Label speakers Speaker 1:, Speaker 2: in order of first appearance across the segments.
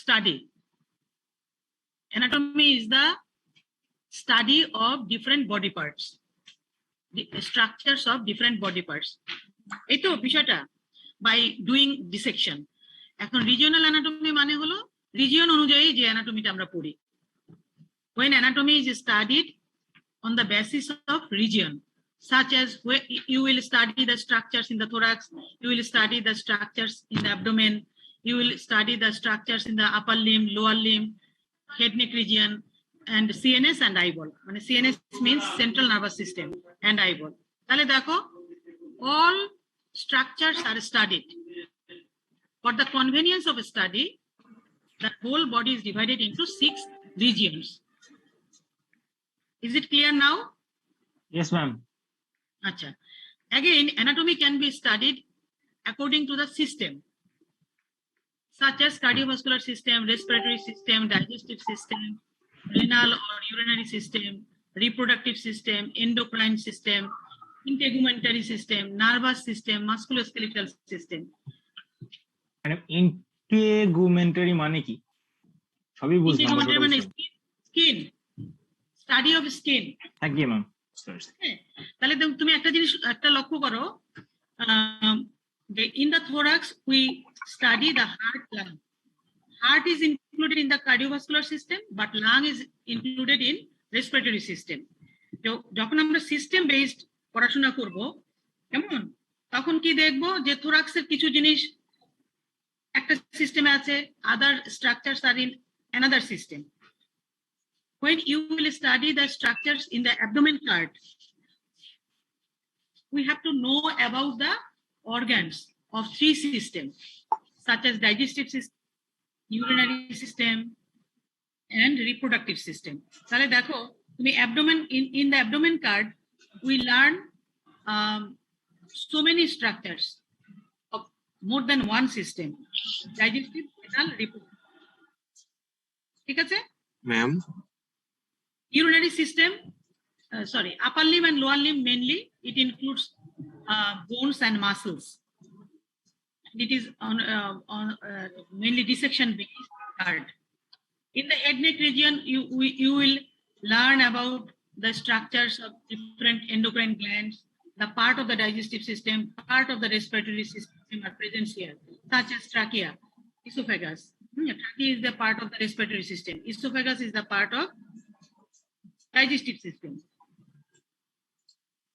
Speaker 1: study. Anatomy is the study of different body parts, the structures of different body parts. Eto bishayta by doing dissection. Ekhon regional anatomy mane holo region অনুযায়ী যে অ্যানাটমিটা আমরা পড়ি. When anatomy is studied on the basis of region, such as where you will study the structures in the thorax, you will study the structures in the abdomen, you will study the structures in the upper limb, lower limb, head neck region, and CNS and eyeball. Mane CNS means central nervous system and eyeball. Tale dekho all structures are studied. For the convenience of study, the whole body is divided into 6 regions. Is it clear now?
Speaker 2: Yes, ma'am.
Speaker 1: Acha. Again, anatomy can be studied according to the system, such as cardiovascular system, respiratory system, digestive system, renal or urinary system, reproductive system, endocrine system, integumentary system, nervous system, musculoskeletal system.
Speaker 2: মানে integumentary মানে কি? সবই বুঝলাম।
Speaker 1: Integumentary মানে skin, study of skin.
Speaker 2: Thank you ma'am.
Speaker 1: তাহলে তুমি একটা জিনিস একটা লক্ষ্য করো, in the thorax we study the heart, lung. Heart is included in the cardiovascular system, but lung is included in respiratory system. তো যখন আমরা সিস্টেম বেসড পড়াশোনা করব কেমন, তখন কি দেখবো যে থোরাক্সের কিছু জিনিস একটা সিস্টেমে আছে, other structures are in another system. When you will study the structures in the abdomen part, we have to know about the organs of 3 systems, such as digestive system, urinary system, and reproductive system. তাহলে দেখো তুমি abdomen, in the abdomen card we learn so many structures of more than one system: digestive, renal, reproductive. ঠিক আছে
Speaker 3: ma'am?
Speaker 1: Urinary system, upper limb and lower limb mainly, it includes bones and muscles. It is on mainly dissection based card. In the head neck region, you will learn about the structures of different endocrine glands. The part of the digestive system, part of the respiratory system are present here, such as trachea, esophagus. Trachea is the part of the respiratory system. Esophagus is the part of digestive system.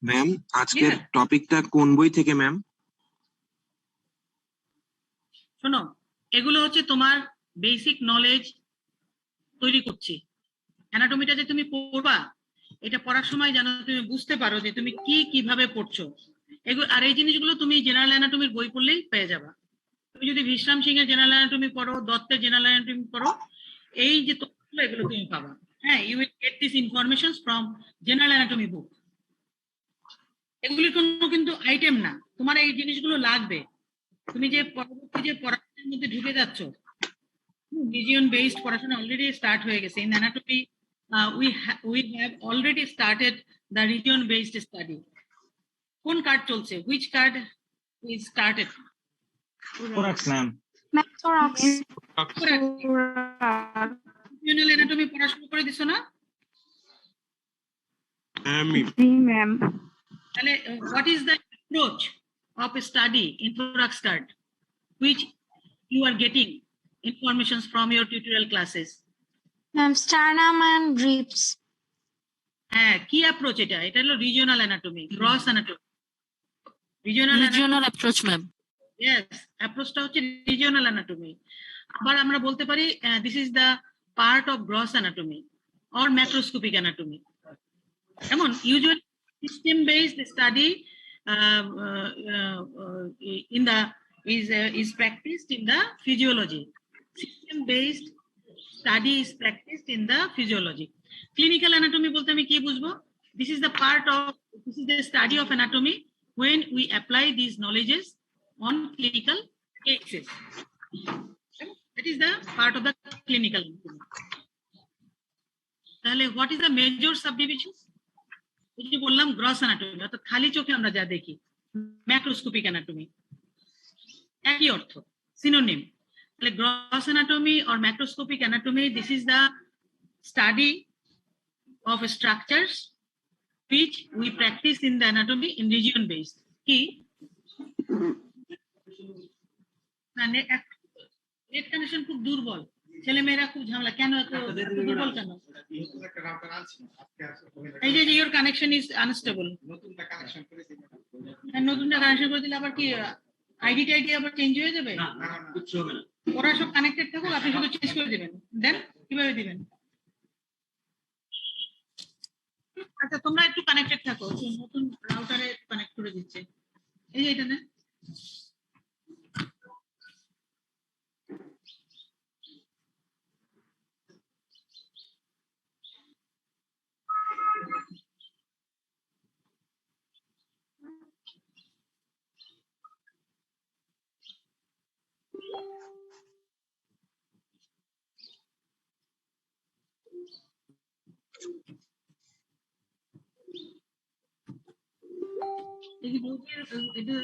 Speaker 3: Ma'am, আজকের টপিকটা কোন বই থেকে ma'am?
Speaker 1: শোনো, এগুলো হচ্ছে তোমার basic knowledge তৈরি করছি। অ্যানাটমিটা যে তুমি পড়বা, এটা পড়ার সময় যেন তুমি বুঝতে পারো যে তুমি কিভাবে পড়ছো। এগুলো আর এই জিনিসগুলো তুমি জেনারেল অ্যানাটমির বই পড়লেই পেয়ে যাবা। তুমি যদি বিশ্রাম সিং এর জেনারেল অ্যানাটমি পড়ো, দত্তের জেনারেল অ্যানাটমি পড়ো, এই যে তথ্যগুলো এগুলো তুমি পাবা। হ্যাঁ, you will get this information from general anatomy book. এগুলি কোনো কিন্তু আইটেম না, তোমার এই জিনিসগুলো লাগবে। তুমি যে পরবর্তী যে পড়াশোনার মধ্যে ঢুকে যাচ্ছ, রিজিয়ন বেসড পড়াশোনা অলরেডি স্টার্ট হয়ে গেছে। In anatomy we have already started the region based study. কোন কার্ড চলছে? which card is started?
Speaker 2: thorax ma'am.
Speaker 4: thorax.
Speaker 1: Regional anatomy পড়া শুরু করে দিছো না?
Speaker 4: ma'am.
Speaker 1: তাহলে what is the approach of a study in thorax card which you are getting informations from your tutorial classes?
Speaker 4: Ma'am, sternum and ribs.
Speaker 1: হ্যাঁ, কি approach এটা? এটা হলো regional anatomy, gross anatomy.
Speaker 5: Regional approach ma'am.
Speaker 1: Yes, অ্যাপ্রোচটা হচ্ছে regional anatomy. আবার আমরা বলতে পারি this is the part of gross anatomy or macroscopic anatomy. এমন usually system based study in the is practiced in the physiology. System based study is practiced in the physiology. Clinical anatomy bolte ami ki bujhbo? This is the study of anatomy when we apply these knowledges on clinical cases. That is the part of the clinical anatomy. তাহলে what is the major subdivisions? এই যে বললাম gross anatomy, অর্থাৎ খালি চোখে আমরা যা দেখি। ম্যাক্রোস্কোপিক অ্যানাটমি, একই অর্থ, synonym. Like gross anatomy or macroscopic anatomy, this is the study of structures which we practice in the anatomy in region based. কি মানে নেট কানেকশন খুব দুর্বল, ছেলেমেয়েরা খুব ঝামেলা, কেন এত দুর্বল কেন? এই যে ইওর কানেকশন ইজ আনস্টেবল, নতুনটা কানেকশন করে দিলে আবার কি আইডি টাইডি আবার চেঞ্জ হয়ে যাবে? ওরা সব কানেক্টেড থাকুক, আপনি শুধু চেঞ্জ করে দিবেন, দেন কিভাবে দিবেন? আচ্ছা তোমরা একটু কানেক্টেড থাকো, নতুন রাউটারে কানেক্ট করে দিচ্ছে, এই যে এটা না। এই যে এটা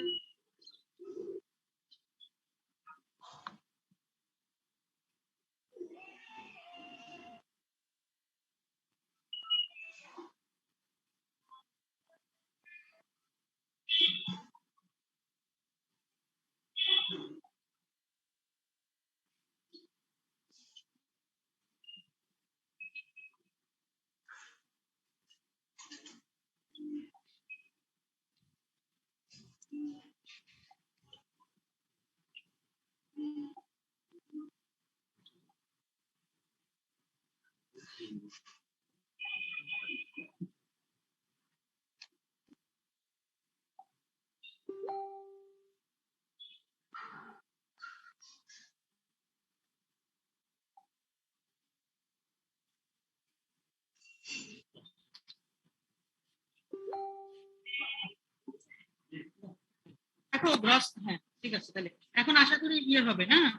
Speaker 1: দেখো গ্রস, হ্যাঁ ঠিক আছে, তাহলে এখন আশা করি ইয়ে হবে। হ্যাঁ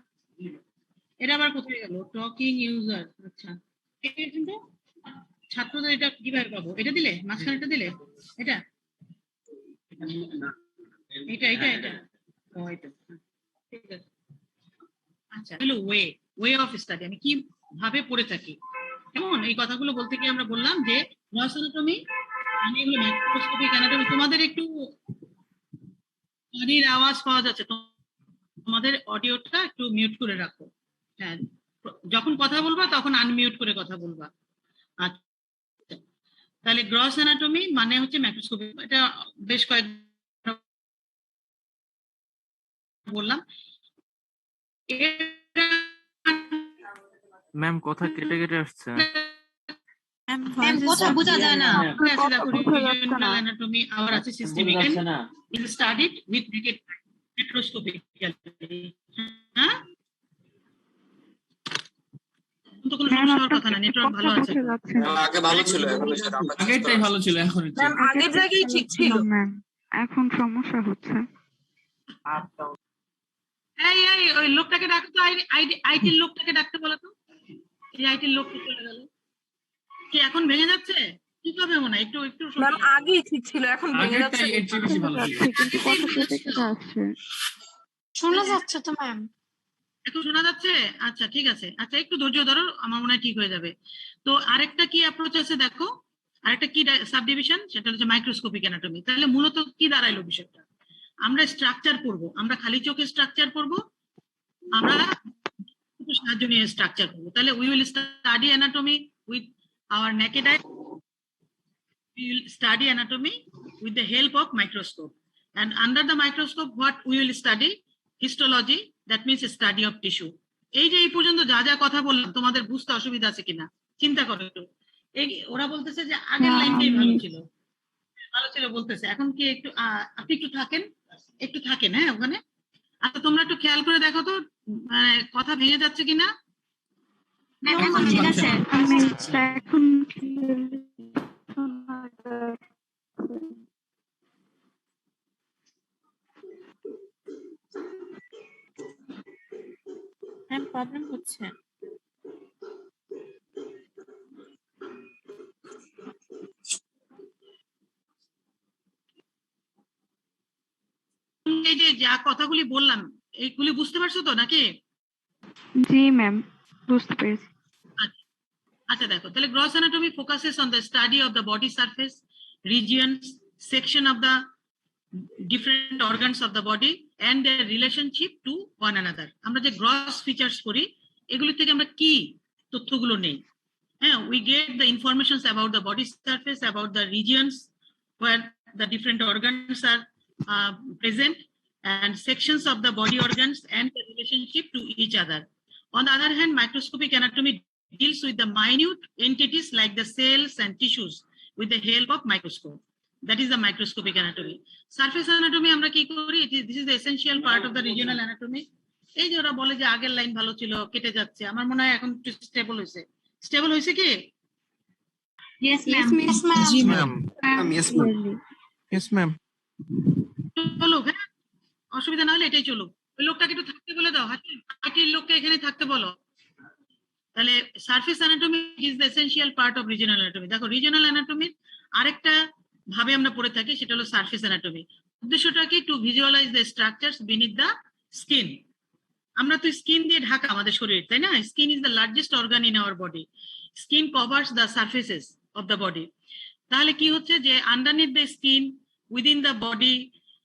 Speaker 1: এটা আবার কোথায় গেল? টকিং ইউজার, আচ্ছা এটা কিন্তু ছাত্রদের এটা কিভাবে পাবো? এটা দিলে মাঝখানেটা দিলে এটা এটা এটা এটা ও এটা ঠিক আছে। আচ্ছা হলো ওয়ে অফ স্টাডি, আমি কি ভাবে পড়ে থাকি, কেমন? এই কথাগুলো বলতে গিয়ে আমরা বললাম যে গ্রস অ্যানাটমি মানে এগুলো মাইক্রোস্কোপিক অ্যানাটমি। তোমাদের একটু গাড়ির আওয়াজ পাওয়া যাচ্ছে, তোমাদের অডিওটা একটু মিউট করে রাখো। হ্যাঁ যখন কথা বলবা তখন আনমিউট করে কথা বলবা। আচ্ছা তাহলে গ্রস অ্যানাটমি মানে হচ্ছে মাইক্রোস্কোপি, এটা বেশ কয়েক বললাম।
Speaker 3: ম্যাম কথা কেটে কেটে আসছে।
Speaker 4: কথা বোঝা যায় না।
Speaker 1: অ্যানাটমি আবার আছে systemic is studied with naked microscopic. হ্যাঁ তো কোনো সমস্যা হওয়ার কথা না, নেটওয়ার্ক ভালো আছে।
Speaker 6: আগে ভালো ছিল, এখন
Speaker 7: আগেরটাই ভালো ছিল, এখন
Speaker 6: ম্যাম আগের জায়গায় ঠিক ছিল
Speaker 4: ম্যাম, এখন সমস্যা হচ্ছে।
Speaker 1: এই এই ওই লোকটাকে ডাকো তো, আইটির লোকটাকে ডাকতে বলো তো। এই আইটির লোকটা চলে গেল, কি এখন ভেঙে যাচ্ছে? কি হবে মনে হয়? একটু একটু
Speaker 6: ম্যাম আগেই ঠিক ছিল, এখন ভেঙে যাচ্ছে।
Speaker 7: আগেরটাই এর চেয়ে বেশি ভালো ছিল।
Speaker 4: কিন্তু কথা কেটে কেটে আসছে। শোনা যাচ্ছে তো ম্যাম?
Speaker 1: একটু শোনা যাচ্ছে? আচ্ছা ঠিক আছে, আচ্ছা একটু ধৈর্য ধরো, আমার মনে হয় ঠিক হয়ে যাবে। তো আরেকটা কি অ্যাপ্রোচ আছে দেখো, আরেকটা কি সাবডিভিশন, সেটা হচ্ছে মাইক্রোস্কোপিক অ্যানাটমি। তাহলে মূলত কি দাঁড়াইলো বিষয়টা? আমরা স্ট্রাকচার পড়বো, আমরা খালি চোখে স্ট্রাকচার পড়বো, আমরা সাহায্য নিয়ে স্ট্রাকচার পড়বো। তাহলে we will study anatomy with our naked I, we will study anatomy with the help of microscope, and under the microscope what we will study? Histology, that means study of tissue. এই যে এই পর্যন্ত যা যা কথা বললাম তোমাদের বুঝতে অসুবিধা আছে কিনা চিন্তা করো একটু। এই ওরা বলতেছে যে আগের লাইনটাই ভালো ছিল, ভালো ছিল বলতেছে, এখন কি একটু আপনি একটু থাকেন হ্যাঁ ওখানে। আচ্ছা তোমরা একটু খেয়াল করে দেখো তো কথা ভেঙে যাচ্ছে কিনা।
Speaker 4: এখন ঠিক আছে। এখন
Speaker 5: প্রবলেম হচ্ছে।
Speaker 1: এই যে যা কথাগুলি বললাম এইগুলি বুঝতে পারছো তো নাকি?
Speaker 4: জি ম্যাম, বুঝতে পেরেছি।
Speaker 1: আচ্ছা দেখো, তাহলে gross anatomy focuses on the study of the body surface, regions, section of the different organs of the body and their relationship to one another. আমরা যে গ্রস ফিচার্স করি এগুলি থেকে আমরা কি তথ্যগুলো নেই? হ্যাঁ, we get the informations about the body surface, about the regions where the different organs are present, and sections of the body organs and the relationship to each other. On the other hand, microscopic anatomy deals with the minute entities like the cells and tissues with the help of microscope. That is the microscopic anatomy. Surface anatomy আমরা কি করি? This is the essential part of the regional anatomy. এই যে ওরা বলে যে আগের line ভালো ছিল, কেটে যাচ্ছে, আমার মনে হয় এখন একটু স্টেবল হয়েছে। স্টেবল হয়েছে কি?
Speaker 5: Yes, ma'am.
Speaker 4: Yes, ma'am.
Speaker 3: জি ma'am.
Speaker 6: Yes, ma'am.
Speaker 3: Yes ma'am.
Speaker 1: চলুক, হ্যাঁ, অসুবিধা না হলে এটাই চলুক। ওই লোকটাকে একটু থাকতে বলে দাও, হাতির লোককে এখানে থাকতে বলো। তাহলে surface anatomy is the essential part of regional anatomy. দেখো, রিজিওনাল অ্যানাটমির আরেকটা ভাবে আমরা পড়ে থাকি, সেটা হলো সারফেস অ্যানাটমি। উদ্দেশ্যটা কি? To visualize the structures beneath the skin. আমরা তো স্কিন দিয়ে ঢাকা আমাদের শরীর, তাই না? Skin is the largest organ in our body. Skin covers the surfaces of the body. তাহলে কি হচ্ছে যে underneath the skin, within the body,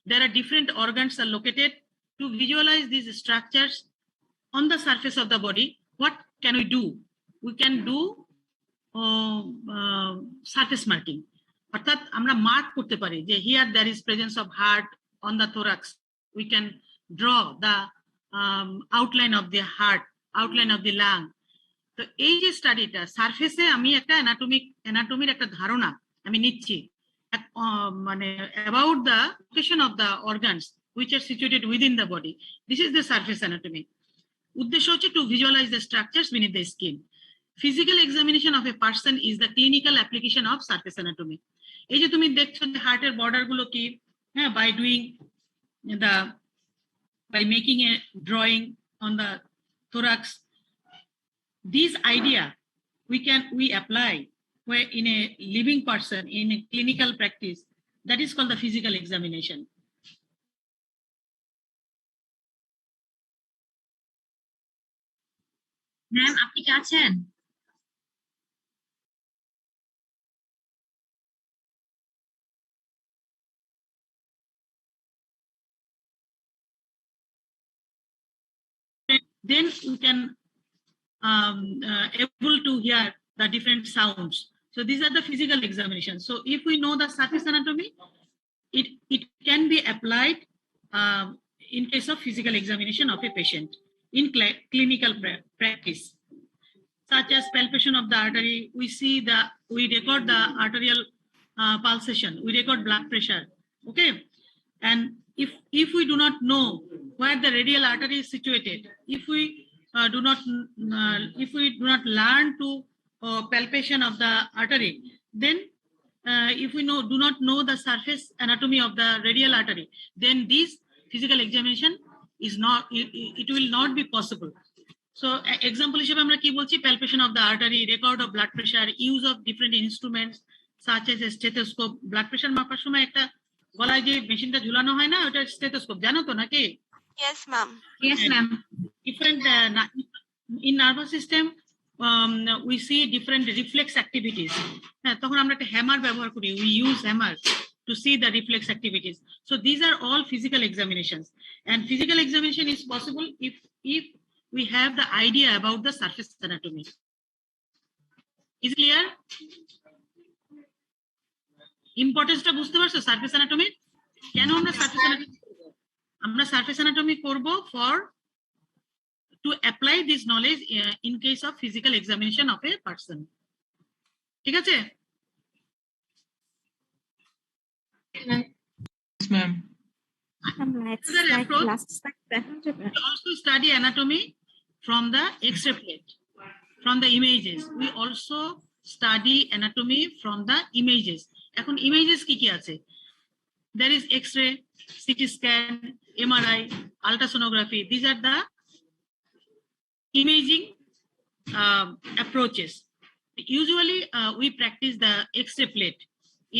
Speaker 1: there are different organs are located. To visualize these structures on the surface of the body, what can we do? We can do surface marking. অর্থাৎ আমরা mark করতে পারি যে here there is presence of heart on the thorax. We can draw the outline of the heart, outline of the lung. তো এই যে স্টাডিটা, সারফেসে আমি একটা অ্যানাটমির একটা ধারণা আমি নিচ্ছি, মানে about the location of the organs which are situated within the body. This is the surface anatomy. উদ্দেশ্য হচ্ছে to visualize the structures beneath the skin. Physical examination of a person is the clinical application of surface anatomy. এই যে তুমি দেখছো যে হার্টের border গুলো কি, হ্যাঁ, by making a drawing on the thorax. This idea we apply where in a living person in a clinical practice, that is called the physical examination.
Speaker 5: Ma'am, আপনি কি আছেন?
Speaker 1: Then we can able to hear the different sounds. So these are the physical examinations. So if we know the surface anatomy, it can be applied in case of physical examination of a patient in clinical practice, such as palpation of the artery. We record the arterial pulsation, we record blood pressure. Okay, and if we do not know where the radial artery is situated, if we do not learn to palpation of the artery, then if we do not know the surface anatomy of the radial artery, then this physical examination is not, it will not be possible. So example হিসেবে আমরা কি বলছি? palpation of the artery, record of blood pressure, use of different instruments such as a stethoscope. blood pressure মাপার সময় একটা গলায় যে মেশিনটা ঝুলানো হয় না, ওটা স্টেথোস্কোপ, জানো তো নাকি?
Speaker 6: Yes, ma'am.
Speaker 5: Yes, ma'am.
Speaker 1: Different in nervous system we see different reflex activities. হ্যাঁ, তখন আমরা একটা হ্যামার ব্যবহার করি, we use hammer to see the reflex activities. So these are all physical examinations, and physical examination is possible if we have the idea about the surface anatomy. Is it clear? ইম্পর্টেন্সটা বুঝতে পারছো surface anatomy? কেন আমরা surface anatomy করব? আমরা surface anatomy করব for to apply this knowledge in case of physical examination of a person. ঠিক আছে?
Speaker 7: Yes, ma'am.
Speaker 1: Another approach, we also study anatomy from the X-ray plate, from the images. We also study anatomy from the images. এখন images কি কি আছে? There is X-ray, CT scan, MRI, ultrasonography. These are the imaging approaches. Usually we practice the X-ray plate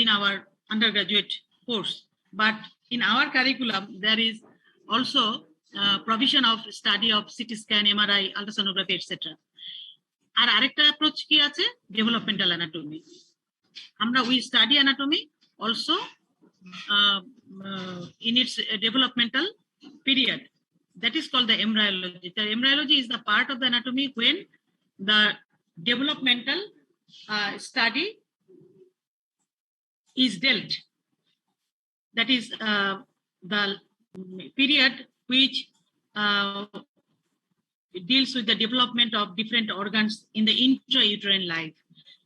Speaker 1: in our undergraduate course, but in our curriculum there is also provision of study of CT scan, MRI, ultrasonography, etc. আর আরেকটা approach কি আছে, developmental anatomy. আমরা we study anatomy also in its developmental period. That is called the embryology. The embryology is the part of the anatomy when the developmental study is dealt. That is the period which deals with the development of different organs in the intrauterine life.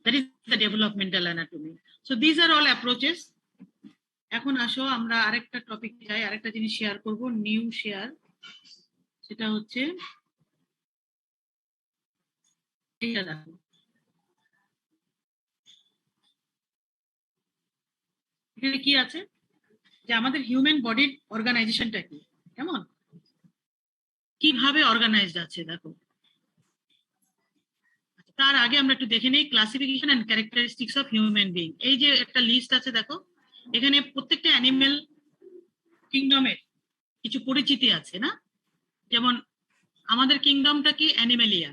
Speaker 1: That is the developmental anatomy. So these are all approaches. এখন আসো আমরা আরেকটা topic যাই, আরেকটা জিনিস share করব, new share. সেটা হচ্ছে এটা দেখো, এখানে কি আছে যে আমাদের হিউম্যান বডির অর্গানাইজেশনটা কি, কেমন কিভাবে অর্গানাইজড আছে দেখো। তার আগে আমরা একটু দেখে নেই classification and characteristics of human being. এই যে একটা লিস্ট আছে দেখো, এখানে প্রত্যেকটা অ্যানিমেল কিংডমের কিছু পরিচিতি আছে না। যেমন আমাদের কিংডমটা কি, অ্যানিমেলিয়া,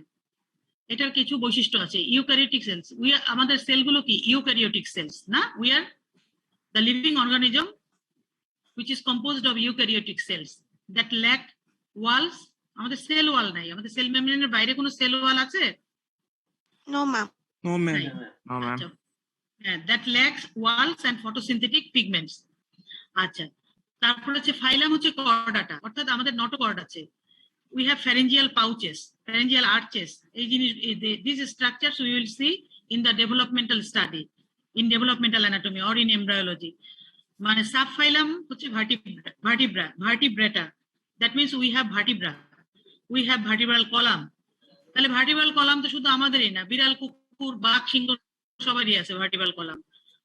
Speaker 1: এটার কিছু বৈশিষ্ট্য আছে। ইউক্যারিওটিক সেলস, আমাদের সেলগুলো কি ইউক্যারিওটিক সেলস না। We are the living organism which is composed of eukaryotic cells that lack walls. আমাদের সেল ওয়াল নাই, আমাদের সেল মেমব্রেনের বাইরে কোনো সেল ওয়াল আছে?
Speaker 6: No, ma'am.
Speaker 7: No ma'am.
Speaker 1: নাই।
Speaker 3: No, ma'am.
Speaker 1: আচ্ছা, হ্যাঁ, that lacks walls and photosynthetic pigments. আচ্ছা, তারপর হচ্ছে ফাইলাম হচ্ছে কর্ডাটা, অর্থাৎ আমাদের নটোকর্ড আছে। we have pharyngeal pouches, pharyngeal arches. এই জিনিস, these structures we will see in the developmental study, in developmental anatomy or in embryology. মানে সাবফাইলাম হচ্ছে Vertebrata, that means we have vertebra, we have vertebral column. তাহলে vertebral column তো শুধু আমাদেরই না, বিড়াল, কুকুর, বাঘ, সিংহ সবারই আছে ভার্টিব্রাল কলাম।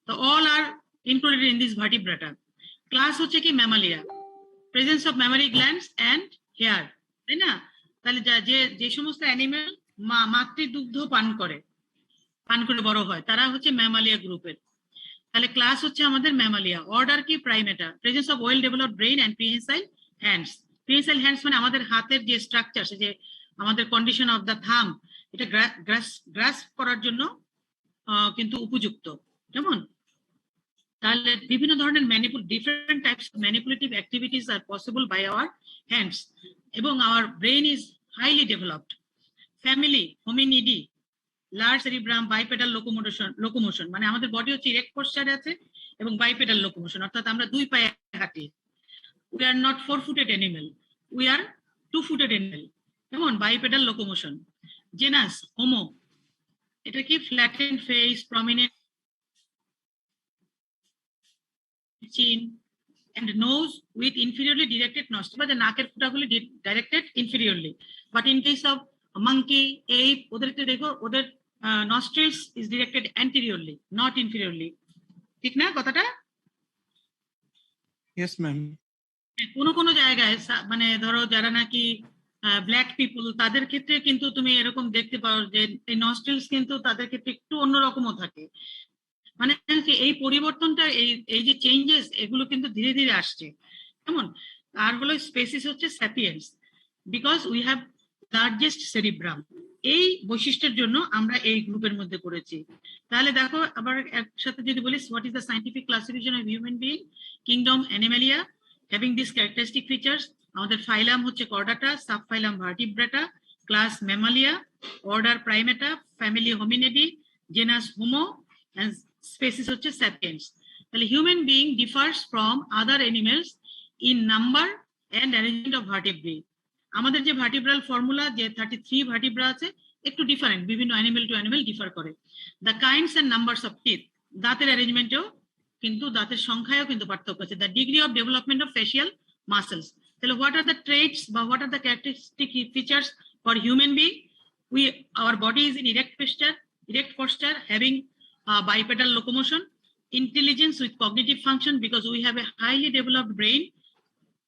Speaker 1: তো all are included in this vertebrata. Class হচ্ছে কি mammalia, presence of mammary glands and hair, তাই না। তাহলে যে সমস্ত অ্যানিমেল মাতৃদুগ্ধ পান করে বড় হয়, তারা হচ্ছে ম্যামালিয়া গ্রুপের। তাহলে ক্লাস হচ্ছে আমাদের ম্যামালিয়া। অর্ডার কি, Primata, presence of well developed brain and prehensile hands. Prehensile hands মানে আমাদের হাতের যে স্ট্রাকচার, যে আমাদের কন্ডিশন অফ দ্য থাম, এটা গ্রাস্প করার জন্য কিন্তু উপযুক্ত, কেমন। তাহলে বিভিন্ন ধরনের different types of manipulative activities are possible by our hands, এবং our brain is highly developed. Family Hominidae, large cerebrum, bipedal locomotion, মানে আমাদের বডি হচ্ছে ইরেক্ট পোস্টারে আছে এবং বাইপেডাল লোকোমোশন, অর্থাৎ আমরা দুই পায়ে হাঁটি। We are not 4-footed animal, we are 2-footed animal, কেমন, বাইপেডাল লোকোমোশন। জেনাস হোমো, এটা কি flatten face, prominent chin and nose with inferiorly directed nostril, বা নাকের ফুটাগুলি directed inferiorly. But in case of monkey, ape, ওদেরকে দেখো, ওদের nostrils is directed anteriorly, not inferiorly. ঠিক না কথাটা?
Speaker 7: Yes ma'am.
Speaker 1: কোনো জায়গায় মানে ধরো যারা নাকি ব্ল্যাক পিপল, তাদের ক্ষেত্রে কিন্তু তুমি এরকম দেখতে পাও যে এই নস্ট্রিলস কিন্তু তাদের ক্ষেত্রে একটু অন্যরকমও থাকে। মানে এই পরিবর্তনটা, এই যে চেঞ্জেস, এগুলো কিন্তু ধীরে ধীরে আসছে, কেমন। আর হলো স্পেসিস হচ্ছে sapiens, because we have largest cerebrum. এই বৈশিষ্ট্যের জন্য আমরা এই গ্রুপের মধ্যে পড়েছি। তাহলে দেখো আবার একসাথে যদি বলি, what is the scientific classification of human being, kingdom Animalia having this characteristic features. আমাদের ফাইলাম হচ্ছে Chordata, subphylum Vertebrata, class Mammalia, order Primata, family Hominidae, genus Homo, and species হচ্ছে sapiens. তাহলে human being differs from other animals in number and arrangement of vertebrae. আমাদের যে vertebral formula, যে 33 vertebra আছে, একটু different, বিভিন্ন animal to animal differ করে। The kinds and numbers of teeth, দাঁতের অ্যারেঞ্জমেন্টেও কিন্তু, দাঁতের সংখ্যায়ও কিন্তু পার্থক্য আছে। The degree of development of facial muscles. তাহলে হোয়াট আর দ্য ট্রেটস বা what are the characteristic features for human being? Our body is in erect posture having bipedal locomotion, intelligence with cognitive function, because we have a highly developed brain,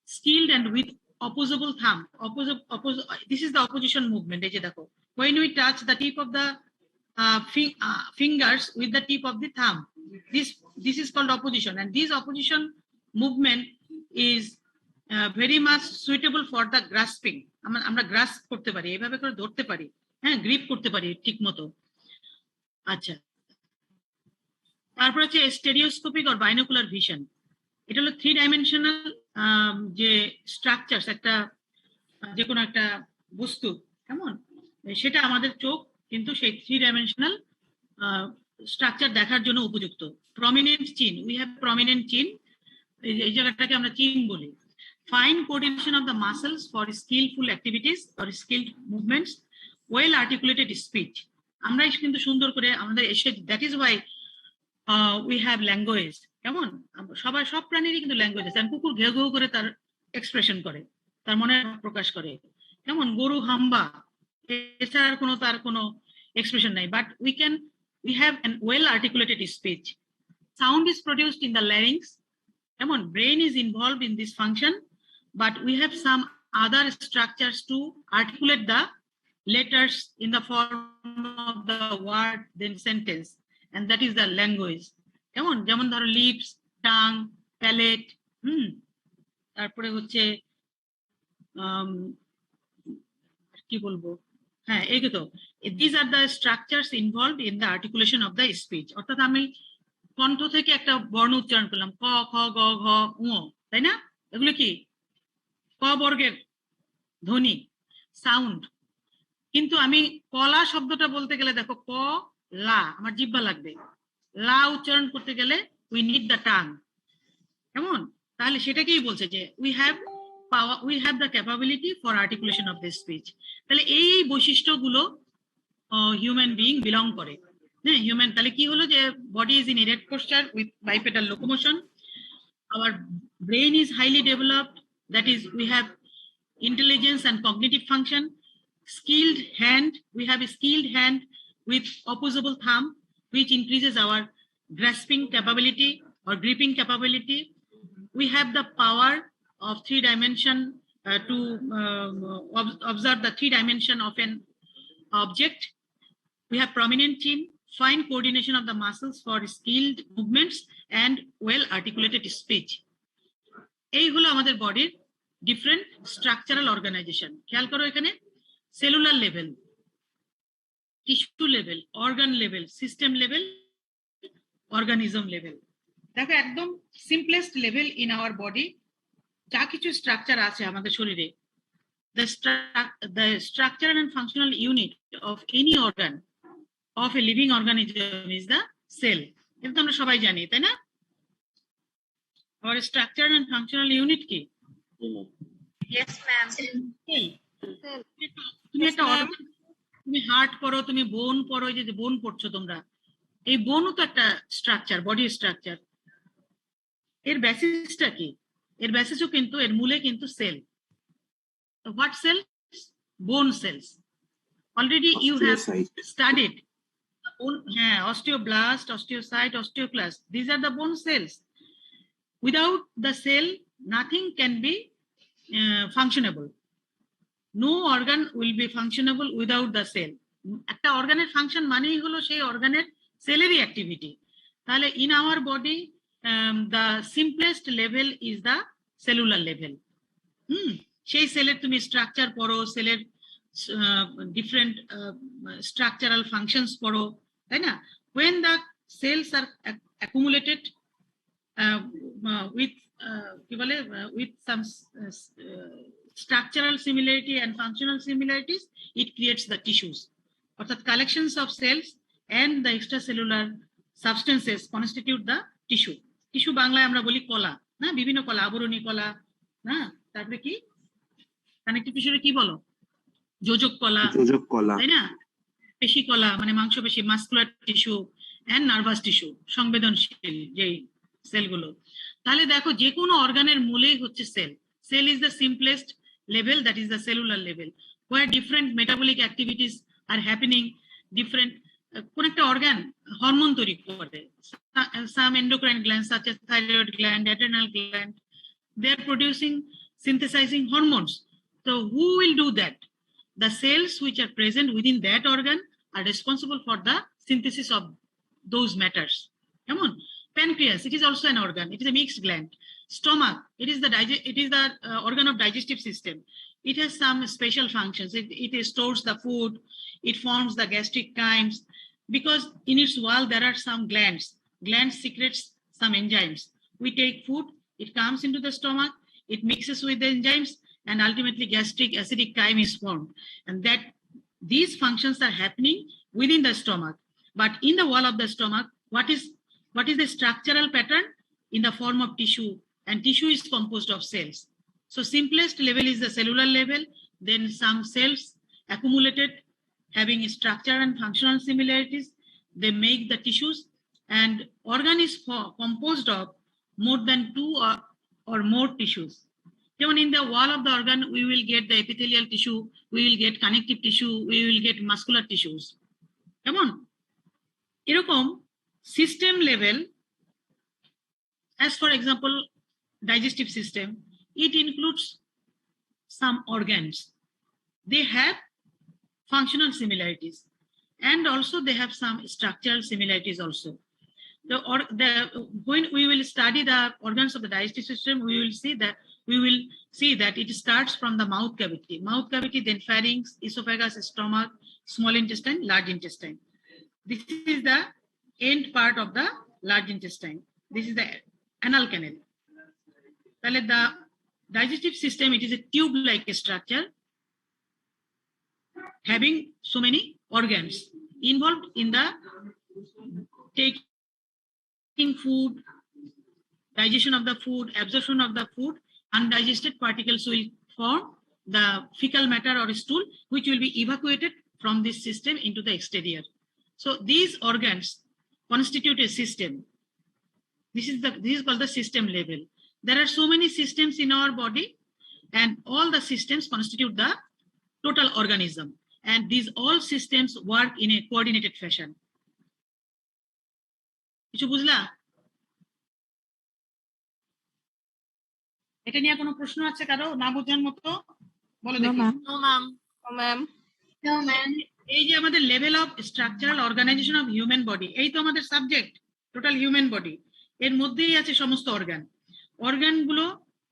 Speaker 1: skilled and with opposable thumb. This is the opposition movement. এই যে দেখো, when we touch the tip of the fingers with the tip of the thumb, this is called opposition, and this opposition movement is very much suitable for the grasping. আমরা grasp করতে পারি, এইভাবে করে ধরতে পারি, হ্যাঁ, গ্রিপ করতে পারি ঠিক মতো। আচ্ছা, তারপর হচ্ছে স্টেরিওস্কোপিক আর বাইনোকুলার ভিশন। এটা হলো 3 ডাইমেনশনাল যে স্ট্রাকচারস, একটা যে কোনো একটা বস্তু, কেমন, সেটা আমাদের চোখ কিন্তু সেই 3 ডাইমেনশনাল স্ট্রাকচার দেখার জন্য উপযুক্ত। প্রমিনেন্ট চিন, উই হ্যাভ প্রমিনেন্ট চিন, এই জায়গাটাকে আমরা চিন বলি। Fine coordination of the muscles for skillful activities or skilled movements, well articulated speech. আমরা কিন্তু সুন্দর করে আমাদের এসে, that is why we have language. কেমন, সব প্রাণীরই কিন্তু ল্যাঙ্গুয়েজ আছে। কুকুর ঘেউ ঘেউ করে তার এক্সপ্রেশন করে, তার মনে প্রকাশ করে, কেমন, গরু হাম্বা, এছাড়া তার কোনো এক্সপ্রেশন নাই। But we have an well articulated speech. Sound is produced in the larynx. Come on, brain is involved in this function, but we have some other structures to articulate the letters in the form of the word, then sentence, and that is the language. Come on, যেমন ধরো lips, tongue, palate, তারপরে হচ্ছে কি বলবো, হ্যাঁ, এই তো, these are the structures involved in the articulation of the speech. অর্থাৎ আমি কণ্ঠ থেকে একটা বর্ণ উচ্চারণ করলাম, ক, খ, গ, ঘ, ঙ, তাই না? এগুলো কি ক বর্গের ধ্বনি, সাউন্ড। কিন্তু আমি কলা শব্দটা বলতে গেলে দেখো, ক লা, আমার জিহ্বা লাগবে। লা উচ্চারণ করতে গেলে উই নিড দ্য টাং। কেমন, তাহলে সেটাকেই বলছে যে we have the capability for articulation of this speech. তাহলে এই বৈশিষ্ট্যগুলো হিউম্যান বিইং বিলং করে। হ্যাঁ, হিউম্যান, তাহলে কি হলো যে body is in erect poster with বাইপেডাল locomotion, hour brain is highly developed, that is we have intelligence and cognitive function. Skilled hand, we have a skilled hand with opposable thumb, which increases our grasping capability or gripping capability. We have the power of 3 dimension to observe the 3 dimension of an object. We have prominent chin, fine coordination of the muscles for skilled movements, and well articulated speech. এই হলো আমাদের বডির different structural organisation. খেয়াল করো, এখানে cellular level, tissue level, organ level, system level, organism level. দেখো, একদম simplest level in our body যা কিছু স্ট্রাকচার আছে আমাদের শরীরে, the structural and functional unit of any organ of a living organism is the cell. এটা তো আমরা সবাই জানি, তাই না? our structural and functional unit কি?
Speaker 5: Yes, ma'am.
Speaker 1: তুমি একটা organ, তুমি হার্ট পড়ো, তুমি বোন পড়ো, এই যে বোন পড়ছো তোমরা, এই বোনও তো একটা স্ট্রাকচার, বডি স্ট্রাকচার। এর বেসিসটা কি? এর বেসিসও কিন্তু, এর মূলে কিন্তু sell. What cells? Bone cells. Already you have studied osteoblast, osteocyte, osteoclast. These are the bone cells. Without the cell, nothing can be functionable. No organ will be functionable without the cell. একটা অর্গানের function মানেই হলো সেই অর্গানের সেলেরই activity. তাহলে in our body the simplest level is the cellular level. সেই সেলের তুমি structure পড়ো, সেলের ডিফারেন্ট স্ট্রাকচারাল ফাংশনস পড়ো, তাই না? when the cells are accumulated with কি বলে, with some structural similarity and functional similarities, it creates the tissues. অর্থাৎ collections of cells and the extracellular substances constitute the tissue. Tissue বাংলায় আমরা বলি কলা, না? বিভিন্ন কলা, আবরণী কলা, না? তারপরে কি কানেকটিভ টিস্যুরে কি বলো? যোজক কলা, তাই না? পেশি কলা মানে মাংসপেশি, muscular tissue, and nervous tissue, সংবেদনশীল যেই সেলগুলো। তাহলে দেখো, যে কোনো অর্গানের মূলেই হচ্ছে cell. Cell is the simplest level, that is the cellular level, where different metabolic activities are happening. Different কোন একটা অর্গান হরমোন তৈরি করে, some endocrine gland such as thyroid gland, adrenal gland, they are producing, synthesizing hormones. So who will do that? The cells which are present within that organ are responsible for the synthesis of those matters. Come on. Pancreas, it is also an organ. It is a mixed gland. Stomach, it is the organ of digestive system. It has some special functions. It stores the food. It forms the gastric chymes, because in its wall there are some glands. Glands secretes some enzymes. We take food, it comes into the stomach, it mixes with the enzymes, and ultimately gastric acidic chyme is formed. And that these functions are happening within the stomach. But in the wall of the stomach, what is the structural pattern? In the form of tissue, and tissue is composed of cells. So simplest level is the cellular level, then some cells accumulated having structure and functional similarities, they make the tissues, and organ is composed of more than two or more tissues. Even in the wall of the organ, we will get the epithelial tissue, we will get connective tissue, we will get muscular tissues. Come on. Erokom system level, as for example, digestive system, it includes some organs. They have functional similarities, and also they have some structural similarities also. When we will study the organs of the digestive system, we will see that it starts from the mouth cavity, then pharynx, esophagus, stomach, small intestine, large intestine. This is the end part of the large intestine. This is the anal canal. The digestive system, it is a tube-like structure having so many organs involved in the taking food, digestion of the food, absorption of the food. Undigested particles will form the fecal matter or stool, which will be evacuated from this system into the exterior. So these organs constitute a system. This is called the system level. There are so many systems in our body, and all the systems constitute the total organism. And these all systems work in a coordinated fashion. কিছু বুঝলা? এটা নিয়ে কোনো প্রশ্ন আছে কারো না বোঝার মতো? বলো দেখি।
Speaker 5: No, ma'am.
Speaker 6: No, ma'am.
Speaker 5: No, ma'am.
Speaker 1: এই যে আমাদের level of structural organization of human body, এই তো আমাদের সাবজেক্ট টোটাল হিউম্যান বডি। এর মধ্যেই আছে সমস্ত অর্গান। অর্গানগুলো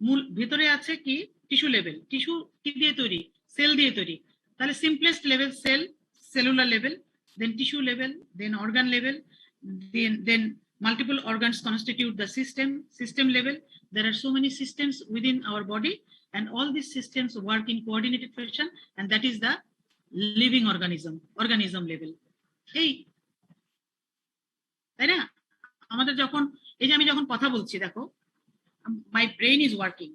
Speaker 1: মূল ভিতরে আছে কি টিস্যু লেভেল। টিস্যু কি দিয়ে তৈরি? সেল দিয়ে তৈরি। তাহলে simplest level sell, cellular level, then tissue level, then organ level, then multiple organs constitute the system level. There are so many systems within our body, and all these systems work in coordinated fashion, and that is the living organism level. এই তাই না? আমাদের যখন এই যে আমি যখন কথা বলছি দেখো, my brain is working,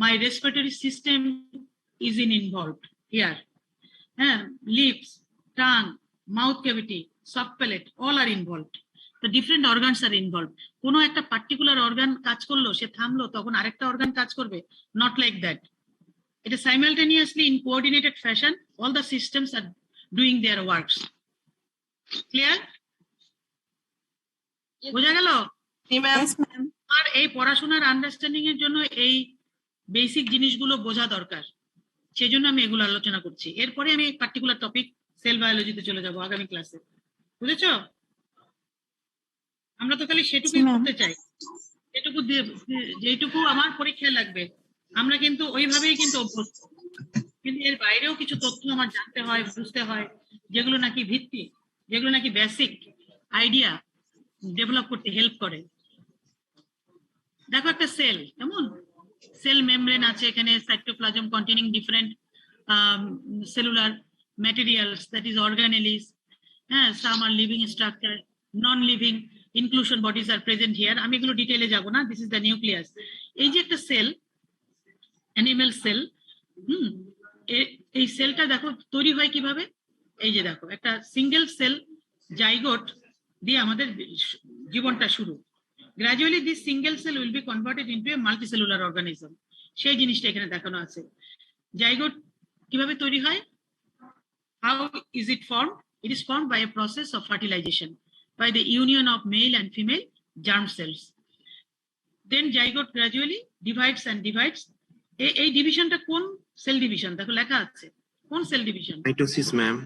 Speaker 1: my respiratory system is involved here. Lips, tongue, mouth cavity, soft palate, all are involved. The different organs are involved. কোনো একটা পার্টিকুলার অর্গান কাজ করলো, সে থামলো, তখন আরেকটা অর্গান কাজ করবে, not like that. It is simultaneously in coordinated fashion, all the systems are doing their works. Clear? বোঝা গেল?
Speaker 6: Yes, ma'am.
Speaker 1: আর এই পড়াশোনার আন্ডারস্ট্যান্ডিং এর জন্য এই বেসিক জিনিসগুলো বোঝা দরকার, সেজন্য আমি এগুলো আলোচনা করছি। এরপরে আমি পার্টিকুলার টপিক সেল বায়োলজিতে চলে যাব আগামী ক্লাসে। বুঝেছো? আমরা তো খালি সেটুকুই করতে চাই, যেটুকু আমার পরীক্ষায় লাগবে, আমরা কিন্তু ওইভাবেই কিন্তু অভ্যস্ত। কিন্তু এর বাইরেও কিছু তথ্য আমার জানতে হয়, বুঝতে হয়, যেগুলো নাকি ভিত্তি, যেগুলো নাকি বেসিক আইডিয়া ডেভেলপ করতে হেল্প করে। দেখো একটা সেল কেমন, সেল মেমব্রেন আছে এখানে, cytoplasm containing different cellular materials, that is organelles. Some are living structure, non living inclusion bodies are present here. আমি এগুলো ডিটেইলে যাব না। This is the nucleus. এই যে একটা সেল, অ্যানিমেল সেল, এই সেলটা দেখো তৈরি হয় কিভাবে। এই যে দেখো একটা সিঙ্গেল সেল জাইগোট দিয়ে আমাদের জীবনটা শুরু। Gradually this single cell will be converted into a multicellular organism. সেই জিনিসটা এখানে দেখানো আছে। জাইগোট কিভাবে তৈরি হয়? How is it formed? It is formed by a process of fertilization by the union of male and female germ cells. Then zygote gradually divides and divides. এই ডিভিশনটা কোন সেল ডিভিশন? দেখো লেখা আছে কোন cell division?
Speaker 8: Mitosis, ma'am.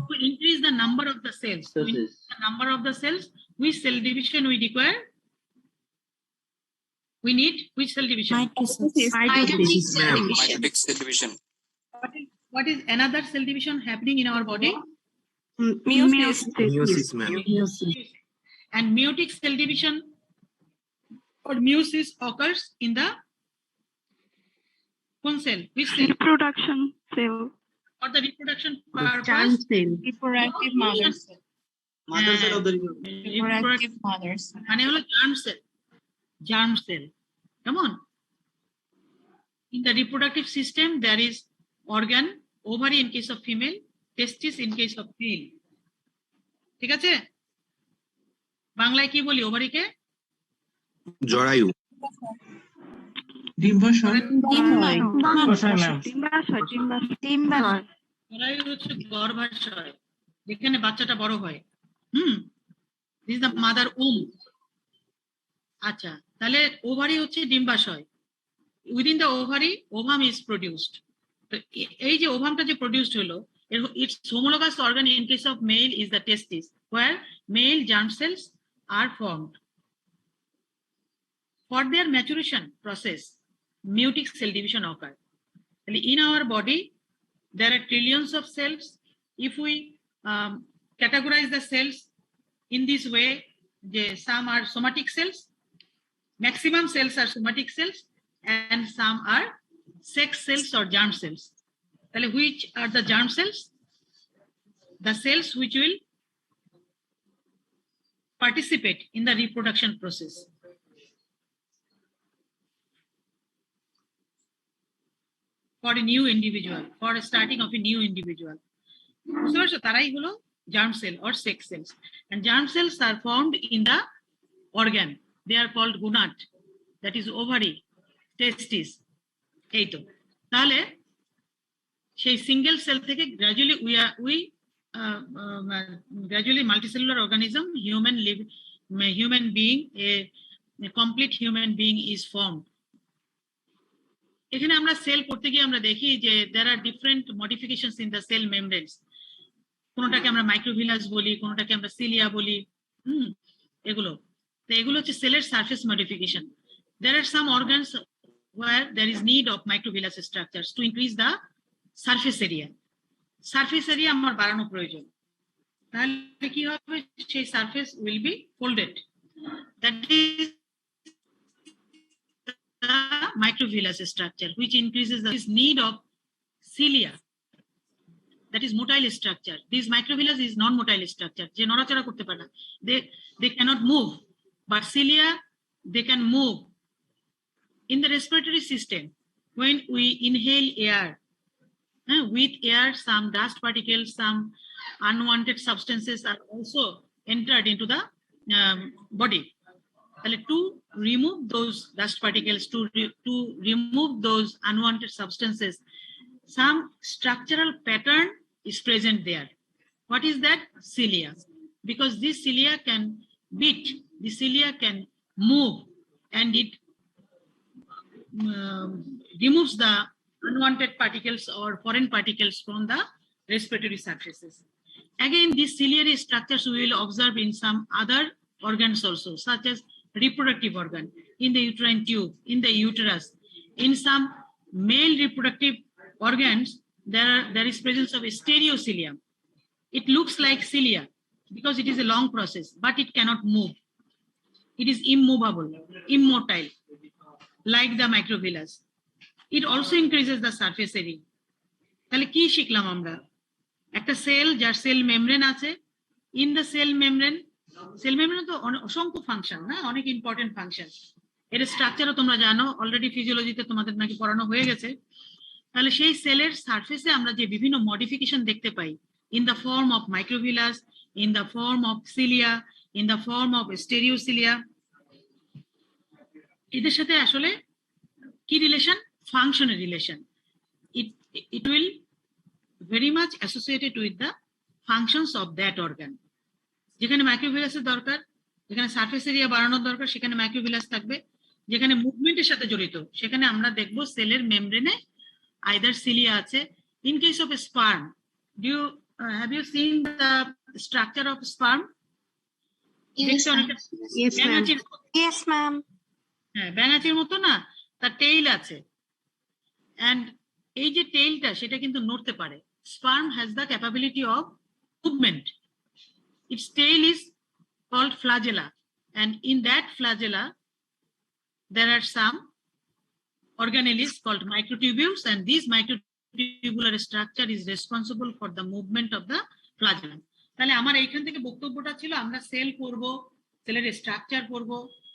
Speaker 1: To increase the number of the cells, to increase the number of the cells. Which cell division we require? We need which cell division?
Speaker 5: Mitosis,
Speaker 8: ma'am.
Speaker 5: division.
Speaker 8: Mitotic cell division.
Speaker 1: What is another cell division happening in our body?
Speaker 5: Meiosis.
Speaker 8: Meiosis, ma'am.
Speaker 1: And meiotic cell division or meiosis occurs in the cell? Which cell?
Speaker 4: Reproduction cell.
Speaker 1: For the reproduction
Speaker 6: Germ
Speaker 1: purpose?
Speaker 6: cell.
Speaker 5: Reproductive mothers.
Speaker 7: Mother cell of the
Speaker 5: Reproductive mothers.
Speaker 1: মানে হলো germ cell. Come on. In the reproductive system, there is organ, ovary in case of female, testis in case of male. ঠিক আছে? বাংলায় কি বলি ওভারিকে?
Speaker 8: জরায়ু।
Speaker 7: ডিম্বাশয়।
Speaker 2: ডিম্বাশয়, ma'am.
Speaker 4: ডিম্বাশয়।
Speaker 1: জরায়ু হচ্ছে গর্ভাশয়, যেখানে বাচ্চাটা বড় হয়। This is the mother womb. আচ্ছা, তাহলে ওভারি হচ্ছে ডিম্বাশয়। Within the ovary ovum is produced. তো এই যে ওভামটা যে প্রডিউসড হলো, its homologous organ in case of male is the testis, where male germ cells are formed. For their maturation process, meiotic cell division occur. In our body, there are trillions of cells. If we categorize the cells in this way, some are somatic cells, maximum cells are somatic cells, and some are sex cells or germ cells. Which are the germ cells? The cells which will participate in the reproduction process. For a new individual, for a starting of a new individual. So তারাই হলো germ cell or sex cells. And germ cells are formed in the organ. They are called gonad, that is ovary, testis. এই তো। তাহলে সেই single cell থেকে gradually gradually multicellular organism, human being, a complete human being is formed. এখানে আমরা sell করতে গিয়ে আমরা দেখি যে there are different modifications in the cell membranes. কোনটাকে আমরা মাইক্রোভিলাস বলি, কোনটাকে আমরা সিলিয়া বলি, এগুলো হচ্ছে সেলের surface modification. There are some organs where there is need of microvillus structures to increase the surface area. Surface area আমার বাড়ানো প্রয়োজন, তাহলে কি হবে? সেই surface will be folded. That is the microvillus structure, which increases the need of cilia. That is motile structure. This microvillus is non-motile structure. যে নড়াচড়া করতে পারে না, they cannot move, but cilia they can move. In the respiratory system, when we inhale air, with air some dust particles, some unwanted substances are also entered into the body. To remove those dust particles, to remove those unwanted substances, some structural pattern is present there. What is that? Cilia. Because this cilia can beat, the cilia can move, and it removes the unwanted particles or foreign particles from the respiratory surfaces. Again, these ciliary structures we will observe in some other organs also, such as reproductive organ, in the uterine tube, in the uterus. In some male reproductive organs, there is presence of a stereocilium. It looks like cilia because it is a long process, but it cannot move. It is immovable, immotile, like the microvillus. It also increases the surface area. তাহলে কি শিখলাম আমরা? একটা sell যার sell membrane আছে, in the cell membrane তো অসংখ্য function, না, অনেক ইম্পর্টেন্ট ফাংশন। এর স্ট্রাকচারও তোমরা জানো, অলরেডি ফিজিওলজিতে তোমাদের নাকি পড়ানো হয়ে গেছে। তাহলে সেই সেলের সারফেসে আমরা যে বিভিন্ন মডিফিকেশন দেখতে পাই, in the form of microvillus, in the form of cilia, in the form of stereocilia, এদের সাথে আসলে কি relation? Functional relation. It will very much associated with the functions of that organ. যেখানে মাইক্রোভিলাসের দরকার, যেখানে সারফেস এরিয়া বাড়ানোর দরকার, সেখানে মাইক্রোভিলাস থাকবে। যেখানে মুভমেন্টের সাথে জড়িত, সেখানে আমরা দেখবো সেলের মেমব্রেনে আইদার সিলিয়া আছে। In case of sperm, have you seen the structure of sperm? দেখতে অনেকটা
Speaker 6: Yes, ma'am.
Speaker 1: ব্যাঙাচির মতো।
Speaker 6: Yes, ma'am.
Speaker 1: হ্যাঁ, ব্যাঙাচির মতো না, তার টেইল আছে, অ্যান্ড এই যে টেইলটা সেটা কিন্তু নড়তে পারে। Sperm has the capability of movement. It's tail is called flagella, and in that flagella there are some organelles called microtubules, and this microtubular structure is responsible for the movement of the flagellum. তাহলে আমার এইখান থেকে বক্তব্যটা ছিল আমরা sell করব, সেলের structure করব,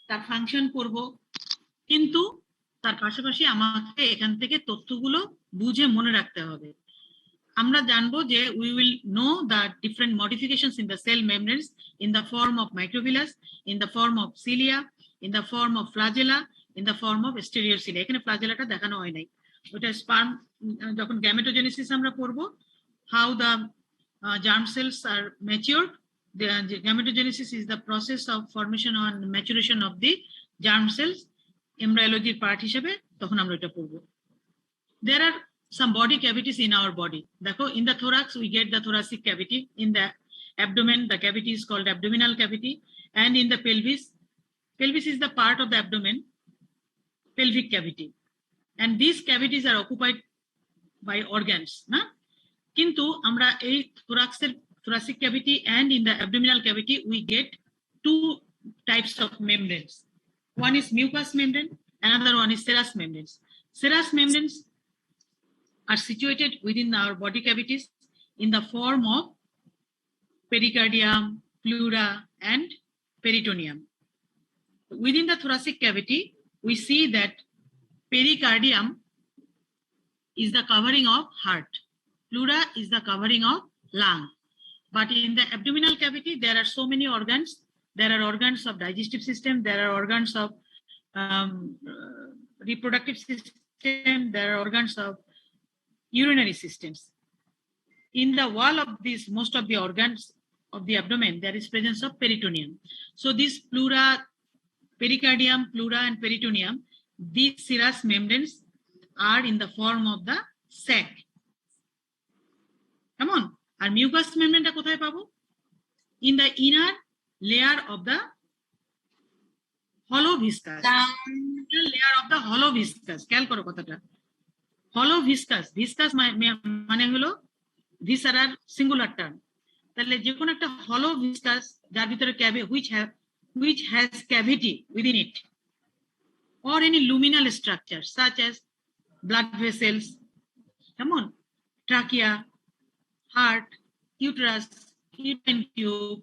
Speaker 1: তার ফাংশন করব, কিন্তু তার পাশাপাশি আমাকে এখান থেকে তথ্যগুলো বুঝে মনে রাখতে হবে। আমরা জানবো যে we will know the different modifications in the cell membranes in the form of microvillus, in the form of cilia, in the form of flagella, in the form of stereocilia. এখানে ফ্লাজেলাটা দেখানো হয় নাই, ওটা স্পার্ম যখন gametogenesis আমরা পড়ব, how the germ cells are matured. The gametogenesis is the process of formation and maturation of the germ cells, embryology part হিসেবে তখন আমরা এটা পড়ব। There are some body cavities in our body. Dekho, in the thorax we get the thoracic cavity, in the abdomen the cavity is called abdominal cavity, and in the pelvis is the part of the abdomen, pelvic cavity, and these cavities are occupied by organs na. Kintu amra ei thoracic cavity and in the abdominal cavity we get two types of membranes. One is mucous membrane, another one is serous membranes. Serous membranes are situated within our body cavities in the form of pericardium, pleura, and peritoneum. Within the thoracic cavity, we see that pericardium is the covering of heart, pleura is the covering of lung. But in the abdominal cavity, there are so many organs. There are organs of digestive system, there are organs of reproductive system, there are organs of urinary systems. In the wall of these, most of the organs of the abdomen, there is presence of peritoneum. So this pleura, pericardium, pleura, and peritoneum, these serous membranes are in the form of the sac. Come on. Our mucous membrane ta kothay pabo? In the inner layer of the hollow viscous. Inner layer of the hollow viscous. খেয়াল করো কথাটা। hollow viscous, viscous মানে হলো visceral singular term. তাহলে যে কোনো একটা hollow viscous যার ভিতরে which has cavity within it, or any luminal structure such as blood vessels, come on, trachea, heart, uterus, uterine tube,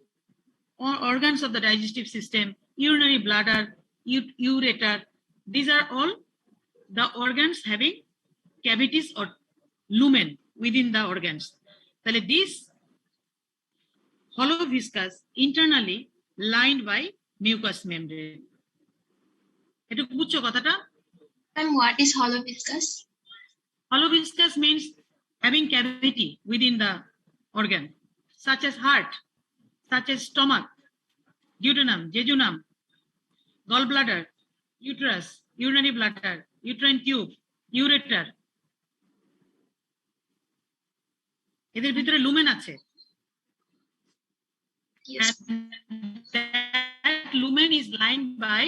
Speaker 1: or organs of the digestive system, urinary bladder, ureter. These are all the organs having cavities or lumen within the organs. Then these hollow viscous internally lined by mucous membrane. Eto buchcho kothata?
Speaker 9: And what is hollow viscous?
Speaker 1: Hollow viscous means having cavity within the organ, such as heart, such as stomach, duodenum, jejunum, gallbladder, uterus, urinary bladder, uterine tube, ureter. এদের ভিতরে lumen আছে।
Speaker 9: Yes.
Speaker 1: And that lumen is lined by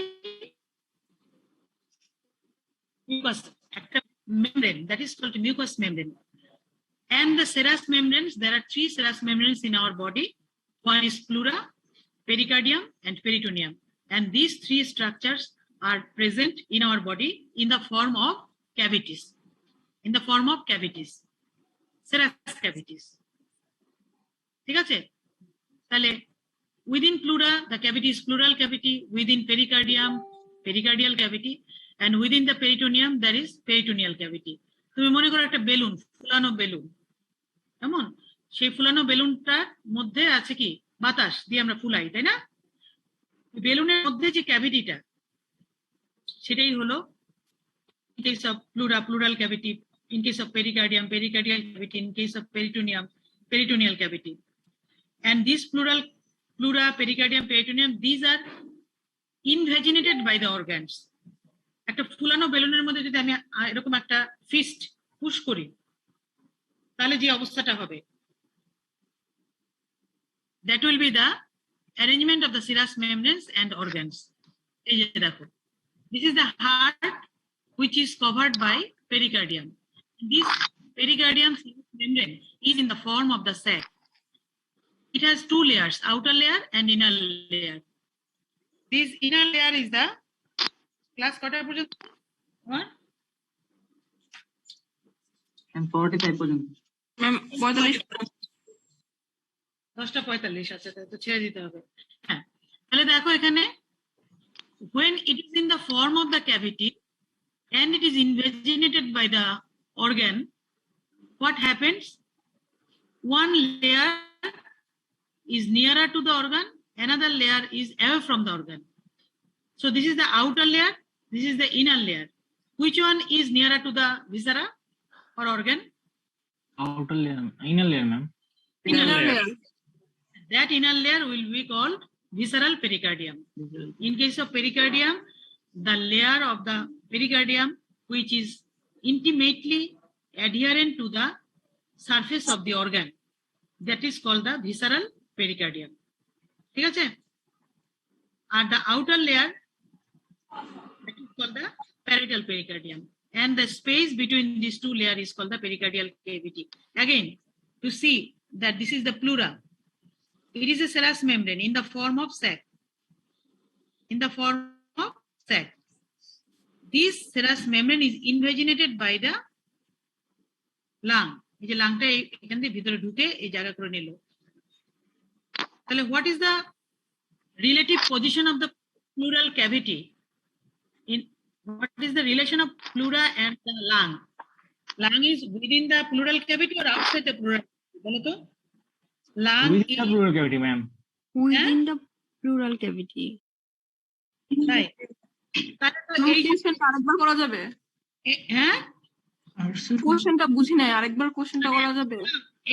Speaker 1: mucous membrane, that is called mucous membrane. And the serous membranes, there are three serous membranes in our body. One is pleura, pericardium, and peritoneum. And these three structures are present in our body in the form of cavities. In the form of cavities. Serous cavities. ঠিক আছে? তাহলে within pleura, the cavity is pleural cavity. Within pericardium, pericardial cavity. And within the peritoneum, there is peritoneal cavity. তুমি মনে করো একটা balloon, ফুলানো balloon, কেমন? সেই ফুলানো বেলুনটার মধ্যে আছে কি বাতাস দিয়ে আমরা ফুলাই, তাই না? বেলুনের মধ্যে যে ক্যাভিটিটা, সেটাই হলো in case of pleura, pleural cavity, in case of pericardium, pericardial cavity, in case of peritoneum, peritoneal cavity. And these pleura, pericardium, peritoneum, these are invaginated by the organs. একটা ফুলানো বেলুনের মধ্যে যদি আমি এরকম একটা ফিস্ট পুশ করি, তাহলে যে অবস্থাটা হবে, that will be the arrangement of the serous membranes and organs. এই যে দেখো, this is the heart which is covered by pericardium. This pericardium membrane is in the form of the sac. It has two layers, outer layer and inner layer. This inner layer is the class কটা পর্যন্ত? What?
Speaker 7: And 45 পর্যন্ত।
Speaker 5: Ma'am, 45.
Speaker 1: 10:45 আছে, তো ছেড়ে দিতে হবে। হ্যাঁ, তাহলে দেখো এখানে when it is in the form of the cavity and it is invaginated by the organ, what happens? One layer is nearer to the organ, another layer is away from the organ. So this is the outer layer, this is the inner layer. Which one is nearer to the viscera or organ?
Speaker 2: Outer layer, inner layer, ma'am.
Speaker 1: Inner layer. That inner layer will be called visceral pericardium. In case of pericardium, the layer of the pericardium which is intimately adherent to the surface of the organ, that is called the visceral pericardium. ঠিক আছে? And the outer layer, that is called the parietal pericardium, and the space between these two layers is called the pericardial cavity. Again, to see that this is the pleura. It is a serous membrane in the form of sac. In the form of sac. This serous membrane is invaginated by the lung. এই যে লাংটা এখান থেকে ভিতরে ঢুকে এই জায়গা করে নিল। তাহলে what is the relative position of the pleural cavity? What is the relation of pleura and the lung? Lung is within the pleural cavity or outside the pleural cavity? বলো তো? Lung
Speaker 2: Within the pleural cavity, ma'am.
Speaker 4: Within the pleural cavity.
Speaker 1: তাই তাহলে তো এই যে
Speaker 5: কোশ্চেনটা আরেকবার করা যাবে?
Speaker 1: হ্যাঁ,
Speaker 5: কোশ্চেনটা বুঝি নাই, আরেকবার কোশ্চেনটা করা যাবে?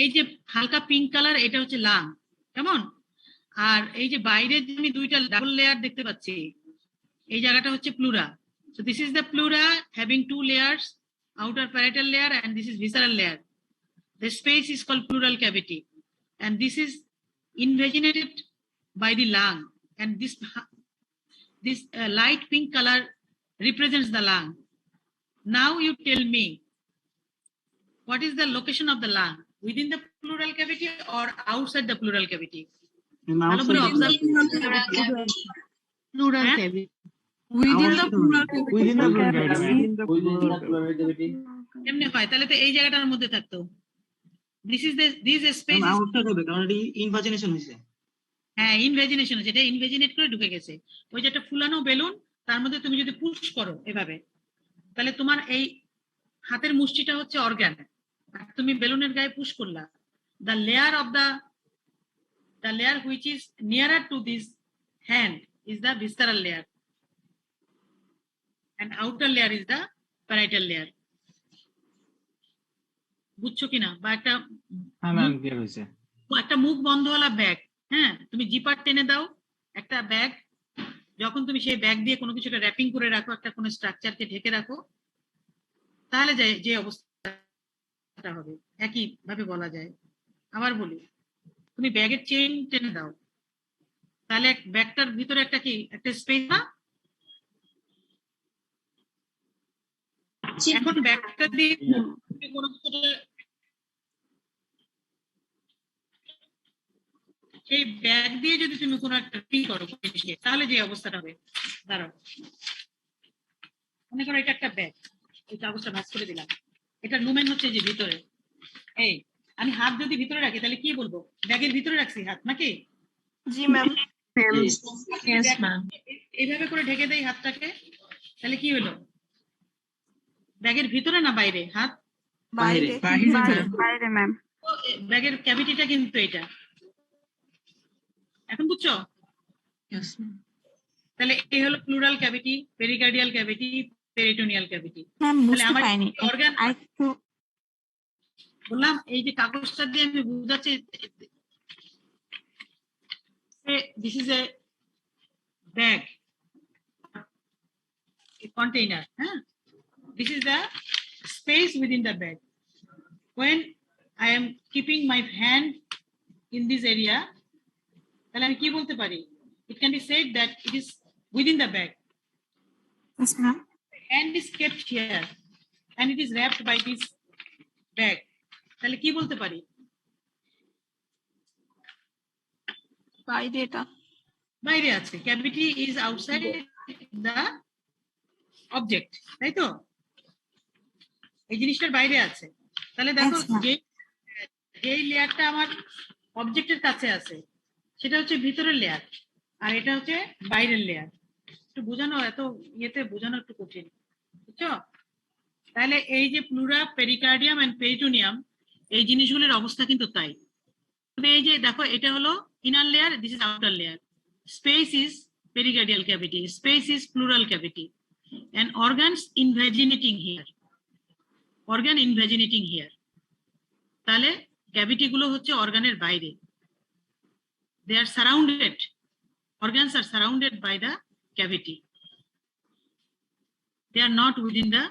Speaker 1: এই যে হালকা পিঙ্ক কালার এটা হচ্ছে লাং, কেমন? আর এই যে বাইরে যে আমি দুইটা ডাবল লেয়ার দেখতে পাচ্ছি, এই জায়গাটা হচ্ছে pleura. So this is the pleura having two layers, outer parietal layer and this is visceral layer. The space is called pleural cavity, and this is invaginated by the lung, and this light pink color represents the lung. Now you tell me, what is the location of the lung? Within the pleural cavity or outside the pleural cavity? ভালো করে observe
Speaker 4: Pleural
Speaker 1: হ্যাঁ?
Speaker 4: cavity.
Speaker 5: Within the pleural
Speaker 2: Within the pleural cavity, ma'am.
Speaker 1: কেমনে হয়? তাহলে তো এই জায়গাটার মধ্যে থাকতো। This space is
Speaker 7: আউটসাইড হবে কারণ এটি ইনভাজিনেশন হয়েছে।
Speaker 1: হ্যাঁ, ইনভেজিনেশন হচ্ছে, এটা ইনভেজিনেট করে ঢুকে গেছে। ওই যে একটা ফুলানো বেলুন, তার মধ্যে তুমি যদি পুশ করো এভাবে, তাহলে তোমার এই হাতের মুষ্টিটা হচ্ছে অর্গান, আর তুমি বেলুনের গায়ে পুশ করলা। The layer which is nearer to this hand is the visceral layer, and outer layer is the parietal layer. বুঝছো কিনা? বা একটা
Speaker 2: হ্যাঁ ম্যাম, ক্লিয়ার হয়েছে।
Speaker 1: একটা মুখ বন্ধওয়ালা ব্যাগ, হ্যাঁ, তুমি জিপার টেনে দাও একটা ব্যাগ, যখন তুমি সেই ব্যাগ দিয়ে কোনো কিছুটা র্যাপিং করে রাখো, একটা কোনো স্ট্রাকচারকে ঢেকে রাখো, তাহলে যে অবস্থাটা হবে একই ভাবে বলা যায়। আবার বলি, তুমি ব্যাগের চেইন টেনে দাও, তাহলে ব্যাগটার ভিতরে একটা স্পেস না? এখন ব্যাগটা দিয়ে তুমি কোনো কিছুটা, সেই ব্যাগ দিয়ে যদি তুমি কোনো একটা র্যাপিং করো জিনিসকে, তাহলে যে অবস্থাটা হবে, দাঁড়াও, মনে করো এটা একটা ব্যাগ, এই কাগজটা ভাঁজ করে দিলাম, এটা লুমেন হচ্ছে যে ভিতরে, এই আমি হাত যদি ভিতরে রাখি তাহলে কি বলবো? ব্যাগের ভিতরে রাখছি হাত, নাকি?
Speaker 6: জি ম্যাম।
Speaker 5: Yes, ma'am.
Speaker 1: এইভাবে করে ঢেকে দেই হাতটাকে, তাহলে কি হলো? ব্যাগের ভিতরে না বাইরে হাত?
Speaker 6: বাইরে।
Speaker 4: বাইরে ম্যাম।
Speaker 1: ব্যাগের ক্যাভিটিটা কিন্তু এটা, এখন বুঝছো?
Speaker 5: Yes, ma'am.
Speaker 1: তাহলে এই হলো pleural cavity, pericardial cavity, peritoneal cavity.
Speaker 4: Ma'am
Speaker 1: তাহলে
Speaker 4: বুঝতে
Speaker 1: আমার
Speaker 4: পাইনি,
Speaker 1: অর্গান
Speaker 4: আরেকটু
Speaker 1: বললাম, এই যে কাগজটা দিয়ে আমি বুঝাচ্ছি, this is a bag, a container, this is the space within the bag. When I am keeping my hand in this area, তাহলে আমি কি বলতে পারি? It can be said that it is within the bag.
Speaker 6: Yes, ma'am.
Speaker 1: And is kept here and it is wrapped by this bag. তাহলে কি বলতে পারি?
Speaker 6: বাইরে এটা।
Speaker 1: বাইরে আছে, cavity is outside the object, তাই তো? এই জিনিসটার বাইরে আছে। তাহলে দেখো
Speaker 6: আচ্ছা।
Speaker 1: যে লেয়ারটা আমার অবজেক্টের কাছে আছে সেটা হচ্ছে ভিতরের লেয়ার, আর এটা হচ্ছে বাইরের লেয়ার। একটু বোঝানো, এত ইয়েতে বোঝানো একটু কঠিন, বুঝছো? তাহলে এই যে প্লুরা, পেরিকার্ডিয়াম এন্ড পেরিটোনিয়াম, এই জিনিসগুলোর অবস্থা কিন্তু তাই। এই যে দেখো, এটা হলো inner layer, this is outer layer. Space is pericardial cavity, space is pleural cavity, and organs invaginating here, organ invaginating here. তাহলে ক্যাভিটি গুলো হচ্ছে অর্গানের বাইরে, they are surrounded, organs are surrounded by the cavity, they are not within the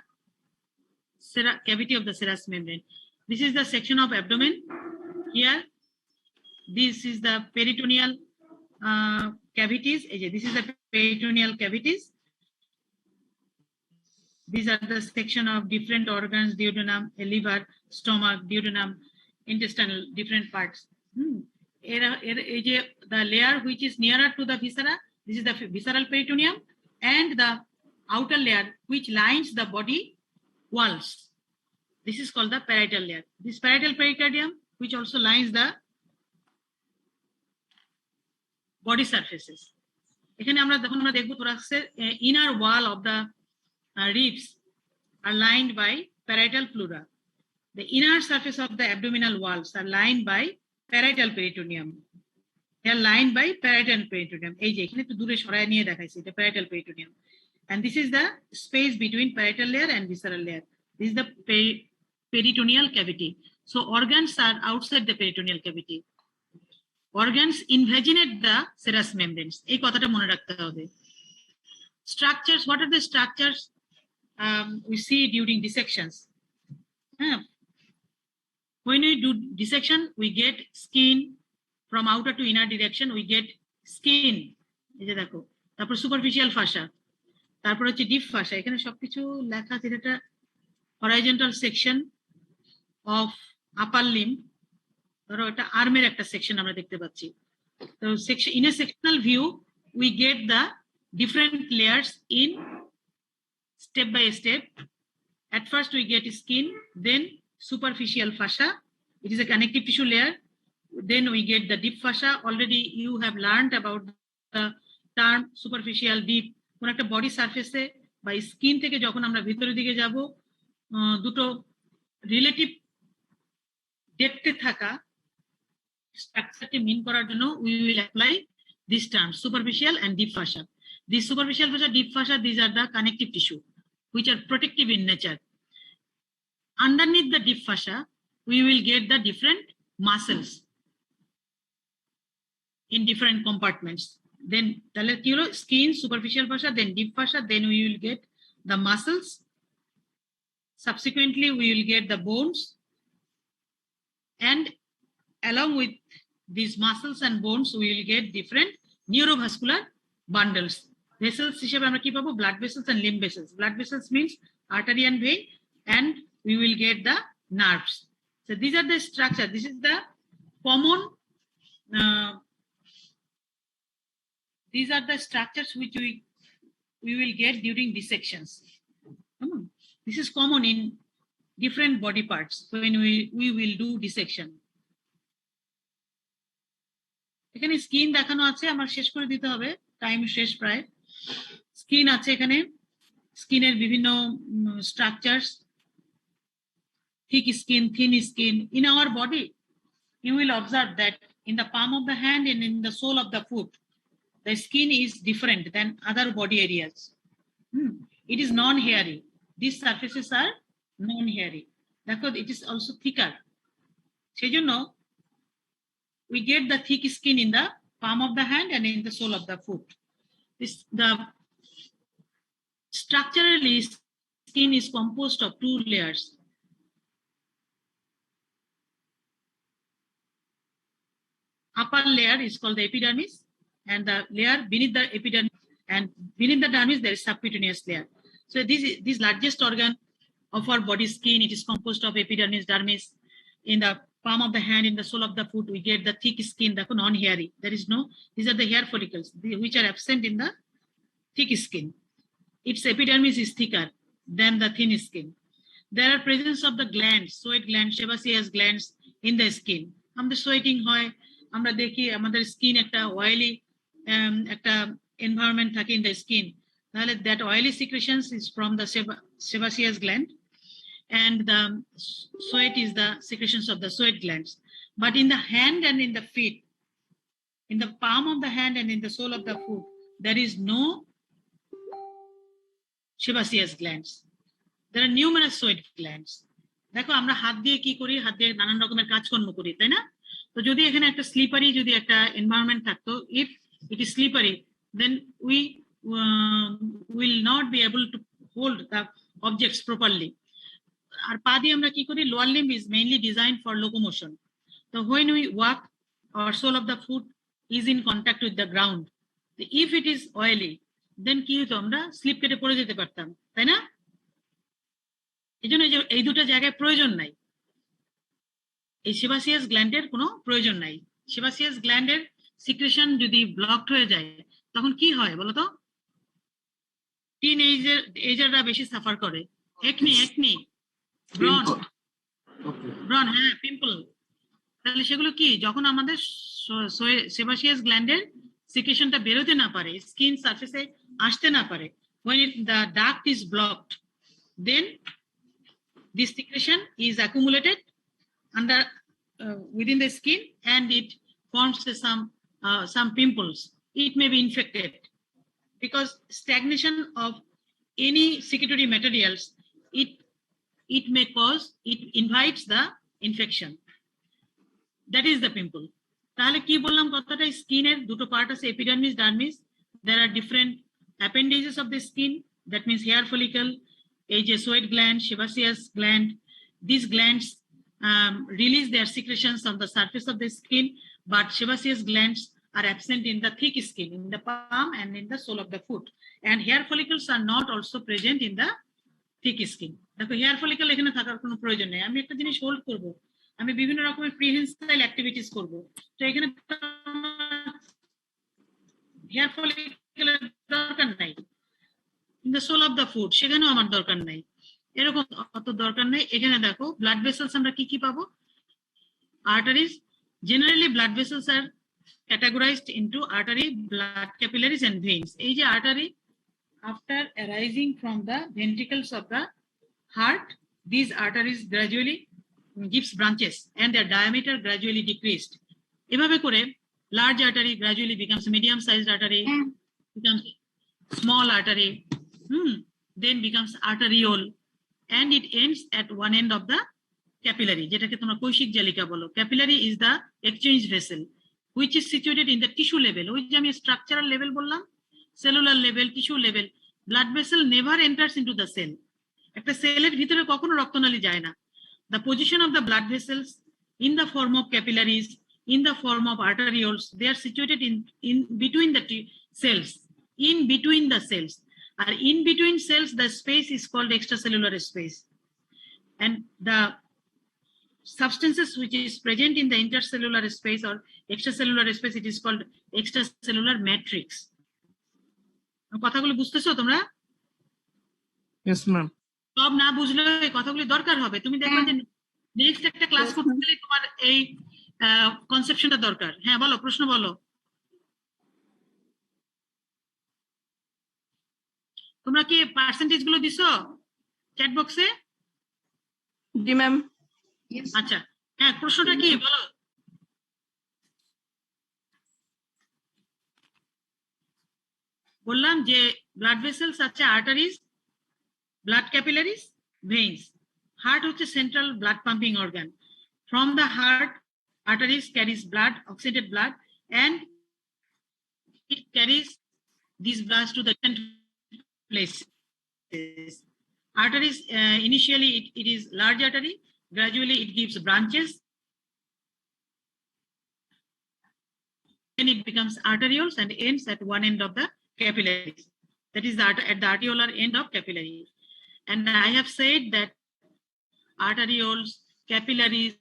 Speaker 1: cavity of the serous membrane. This is the section of abdomen here, this is the peritoneal cavities. This is the peritoneal cavities. These are the section of different organs, duodenum, liver, stomach, duodenum, intestinal, different parts. The layer which is nearer to the viscera, this is the visceral peritoneum, and the outer layer which lines the body walls, this is called the parietal layer. This parietal pericardium which also lines the body surfaces. এখানে আমরা যখন আমরা দেখব thoraxের inner wall of the ribs are lined by parietal pleura. The inner surface of the abdominal walls are lined by parietal peritoneum. They are lined by parietal peritoneum. এই যে এখানে একটু দূরে সরায় নিয়ে দেখাইছি, এটা parietal peritoneum. And this is the space between parietal layer and visceral layer. This is the peritoneal cavity. So organs are outside the peritoneal cavity. Organs invaginate the serous membranes. এই কথাটা মনে রাখতে হবে। Structures, what are the structures we see during dissections? When we do dissection, we get skin from outer to inner direction, we get skin. এই যে দেখো, তারপর superficial fascia, তারপর হচ্ছে deep fascia। এখানে সবকিছু লেখা আছে, এটা horizontal section of upper limb, ধরো এটা আর্মের একটা সেকশন আমরা দেখতে পাচ্ছি। তো section, in a sectional view we get the different layers in step by step. At first we get skin, then superficial fascia, it is a connective tissue layer, then we get the deep fascia. Already you have learned about the term superficial, deep. কোন একটা body সারফেসে বা skin থেকে যখন আমরা ভিতরের দিকে যাব, দুটো রিলেটিভ ডেপথে থাকা স্ট্রাকচারকে মিন করার জন্য we will apply this term superficial and deep fascia. This superficial fascia, deep fascia, these are the connective tissue which are protective in nature. Underneath the deep fascia we will get the different muscles in different compartments. Then the skin, superficial fascia, then deep fascia, then we will get the muscles. Subsequently we will get the bones, and along with these muscles and bones we will get different neurovascular bundles. Vessels হিসেবে আমরা কি পাবো? blood vessels and limb vessels. Blood vessels means artery and vein, and we will get the nerves. So these are the structure. This is the common these are the structures which we will get during dissections. This is common in different body parts when we will do dissection. এখানে skin দেখানো আছে, আমার শেষ করে দিতে হবে, time শেষ প্রায়। স্কিন আছে এখানে, স্কিনের বিভিন্ন structures, thick skin, thin skin. In our body you will observe that in the palm of the hand and in the sole of the foot the skin is different than other body areas. It is non-hairy. These surfaces are non-hairy, therefore it is also thicker. সেজন্য we get the thick skin in the palm of the hand and in the sole of the foot. Structurally skin is composed of two layers. upper layer is called the epidermis, and the layer beneath the epidermis, and beneath the dermis there is subcutaneous layer. So this largest organ of our body, skin, it is composed of epidermis, dermis. In the palm of the hand, in the sole of the foot, we get the thick skin, the non-hairy. There is no, these are the hair follicles, which are absent in the thick skin. Its epidermis is thicker than the thin skin. There are presence of the glands, sweat glands, sebaceous glands in the skin. Amra sweating hoy, amra dekhi amader skin ekta oily ekta environment thake in the skin. That oily secretions is from the sebaceous gland, and the sweat is the secretions of the sweat glands. But in the hand and in the feet, in the palm of the hand and in the sole of the foot, there is no sebaceous glands. There are numerous sweat glands. দেখো আমরা হাত দিয়ে কি করি, হাত দিয়ে নানান রকমের কাজকর্ম করি, তাই না? তো যদি এখানে একটা স্লিপারি যদি একটা এনভায়রনমেন্ট থাকতো, if it is slippery, then we will not be able to hold the objects properly. আর পা দিয়ে আমরা কি করি, lower limb is mainly designed for locomotion. So when we walk, our sole of the foot is in contact with the ground. If it is oily, then কি হতো, আমরা slip কেটে পড়ে যেতে পারতাম, তাই না? এই জন্য এই দুটো জায়গায় প্রয়োজন নাই, এই সেবাসিয়াস গ্ল্যান্ডের কোনো প্রয়োজন নাই। সেবাসিয়াস গ্ল্যান্ডের সিক্রেশন যদি ব্লকড হয়ে যায় তখন কি হয় বলতো? টিন এজাররা বেশি সাফার করে, একনি ব্রন, হ্যাঁ, পিম্পল। তাহলে সেগুলো কি, যখন আমাদের সেবাসিয়াস গ্ল্যান্ডের সিক্রেশনটা বেরোতে না পারে, স্কিন সারফেসে আসতে না পারে, when the duct is blocked, then this secretion is accumulated under within the skin, and it forms some pimples. It may be infected because stagnation of any secretory materials, it may cause, it invites the infection. That is the pimple. তাহলে কি বললাম কথাটা, স্কিনের দুটো part আছে, epidermis, dermis. There are different appendages of the skin, that means hair follicle, এই যে sweat gland, sebaceous gland. These glands release their secretions on the surface of the skin, but sebaceous glands are absent in the thick skin, in the palm and in the sole of the foot. And hair follicles are not also present in the thick skin. দেখো hair follicle এখানে থাকার কোনো প্রয়োজন নেই। আমি একটা জিনিস hold করব, আমি বিভিন্ন রকমের প্রিহেনসাইল অ্যাক্টিভিটিস করব, তো এখানে হেয়ার ফলিকলের দরকার নাই। In the sole of the foot, সেখানেও আমার দরকার নাই, এরকম অত দরকার নেই। এখানে দেখো ব্লাড ভেসেলস আমরা কি কি পাবো, arteries. Generally blood vessels R categorized into artery, blood capillaries and veins. এই যে artery, after arising from the ventricles of the heart, these arteries gradually gives branches and their diameter gradually decreased. এভাবে করে large artery gradually becomes medium sized artery, becomes small artery, then becomes arteriole, and it ends at one end of the capillary, যেটাকে তোমরা কৈশিক জালিকা বলো। Capillary is the exchange vessel which is situated in the tissue level. ওই যে আমি structural level বললাম, cellular level, tissue level. Blood vessel never enters into the cell. একটা সেলের ভিতরে কখনো রক্তনালী যায় না। The position of the blood vessels in the form of capillaries, in the form of arterioles, they are situated in between the cells, in between the cells. Or in between cells, the space is called extracellular space. And the substances which is present in the intercellular space or extracellular space, it is called extracellular matrix. কথাগুলো বুঝতেছো তোমরা?
Speaker 3: Yes, ma'am.
Speaker 1: সব না বুঝলেও এই কথাগুলি দরকার হবে। তুমি দেখবে যে নেক্সট একটা ক্লাস করতে গেলে তোমার এই কনসেপশনটা দরকার। হ্যাঁ বলো, প্রশ্ন বলো। তোমরা কি পার্সেন্টেজ গুলো দিছো চ্যাট বক্সে?
Speaker 5: জি ম্যাম।
Speaker 1: আচ্ছা, হ্যাঁ, প্রশ্নটা কি বলো। বললাম যে ব্লাড ভেসেলস আছে, arteries, blood capillaries, veins. Heart হচ্ছে central blood pumping organ. From the heart, arteries carries blood, oxygenated blood, and it carries these bloods to the different places. Arteries, initially it is large artery, gradually it gives branches, it becomes arterioles and ends at one end of the capillaries. That is at the arteriolar end of capillaries. And I have said that arterioles, capillaries,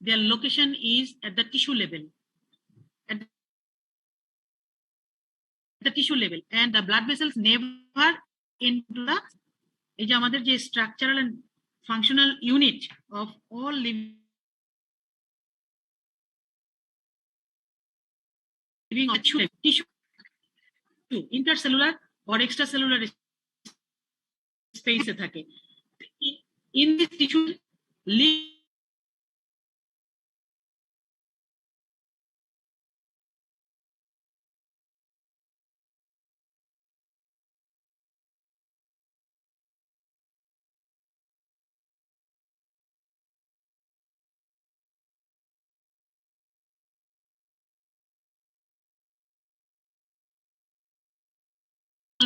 Speaker 1: their location is at the tissue level. At the tissue level, and the blood vessels never into the এই যে আমাদের যে structural and functional unit of all living tissue, intercellular or extracellular space এ থাকে. In this tissue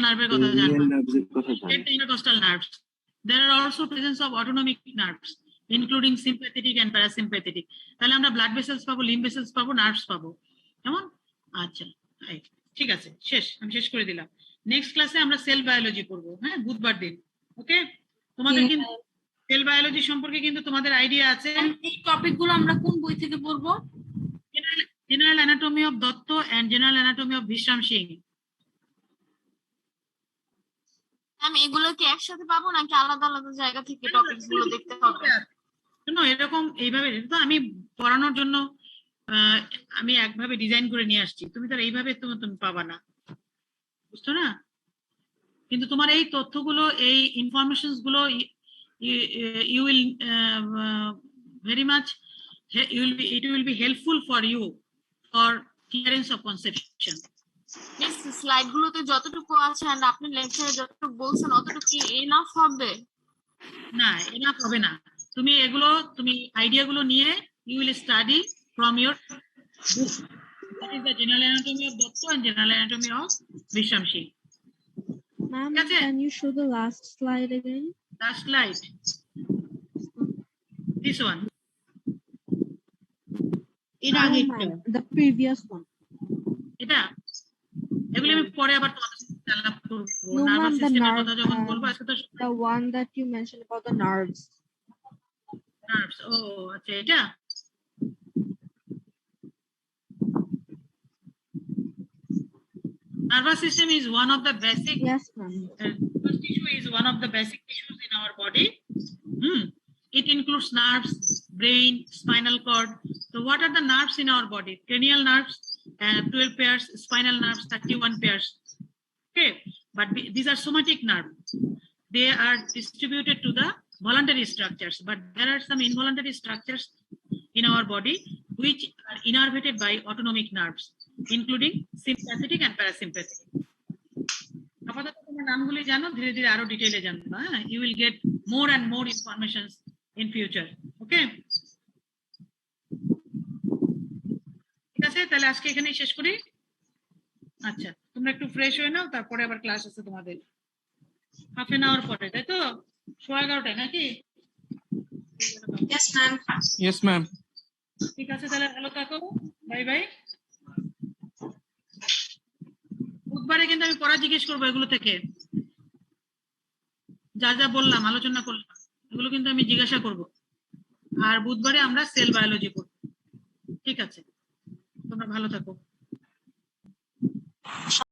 Speaker 1: nerve কথা জানবা, intercostal nerves. There are also presence of autonomic nerves, including sympathetic and parasympathetic. তাহলে আমরা blood vessels পাবো, limb vessels পাবো, nerves পাবো. কেমন? আচ্ছা, ঠিক আছে, শেষ, আমি শেষ করে দিলাম. নেক্সট ক্লাসে আমরা সেল বায়োলজি পড়বো, হ্যাঁ, বুধবার দিন। ওকে, তোমাদের কিন্তু সেল বায়োলজি সম্পর্কে কিন্তু তোমাদের আইডিয়া আছে।
Speaker 5: এই টপিকগুলো আমরা কোন বই থেকে পড়বো?
Speaker 1: General anatomy of Dutta and general anatomy of Vishram Singh.
Speaker 6: আমি এগুলো কি একসাথে পাবো নাকি আলাদা আলাদা জায়গা থেকে টপিকস গুলো দেখতে হবে?
Speaker 1: শোনো, এরকম এইভাবে তো আমি পড়ানোর জন্য আমি একভাবে ডিজাইন করে নিয়ে আসছি, তুমি তো এইভাবে তুমি পাবা না, বুঝছো না? কিন্তু তোমার এই তথ্যগুলো, এই ইনফরমেশনস গুলো you will very much it will be helpful for you for clearance of conception.
Speaker 6: Miss slide গুলোতে যতটুকু আছে আর আপনি লেকচারে যতটুকু বলছেন অতটুকু কি এনাফ হবে?
Speaker 1: না, এনাফ হবে না। তুমি এগুলো, তুমি আইডিয়া গুলো নিয়ে you will study from your book. That is the general anatomy of Datta and general anatomy of Vishram Singh.
Speaker 4: Ma'am,
Speaker 1: Okay.
Speaker 4: can you show the last slide again?
Speaker 1: Last slide. This one.
Speaker 4: No, ma'am, the previous one.
Speaker 1: এটা এগুলো আমি পরে আবার তোমাদের সাথে আলাপ করব।
Speaker 4: No,
Speaker 1: nervous
Speaker 4: ma'am, the
Speaker 1: সিস্টেমের কথা
Speaker 4: nerve,
Speaker 1: যখন বলবো, আজকে তো
Speaker 4: the one that you mentioned about the nerves.
Speaker 1: Nerves. ও আচ্ছা, এটা nervous system is one of the basic
Speaker 4: Yes, ma'am.
Speaker 1: nervous tissue is one of the basic tissues in our body. It includes nerves, brain, spinal cord. So what are the nerves in our body? Cranial nerves, 12 pairs, spinal nerves, 31 pairs. Okay, but these are somatic nerves. They are distributed to the voluntary structures, but there are some involuntary structures in our body which are innervated by autonomic nerves, including sympathetic and parasympathetic. আপাতত তোমার নামগুলি জানো, ধীরে ধীরে আরো ডিটেইলে জানবা। You will get more and more information in future. Okay, ঠিক আছে, তাহলে আজকে এখানেই শেষ করি। আচ্ছা, তোমরা একটু ফ্রেশ হয়ে নাও, তারপরে আবার ক্লাস আছে তোমাদের হাফ এন আওয়ার পরে, তাই তো? 11:30 নাকি?
Speaker 6: Yes, ma'am.
Speaker 3: Yes, ma'am.
Speaker 1: ঠিক আছে, তাহলে ভালো থাকো, বাই বাই। বুধবারে কিন্তু আমি পড়া জিজ্ঞেস করবো, এগুলো থেকে যা যা বললাম, আলোচনা করলাম, এগুলো কিন্তু আমি জিজ্ঞাসা করব। আর বুধবারে আমরা সেল বায়োলজি করব। ঠিক আছে, তোমরা ভালো থাকো।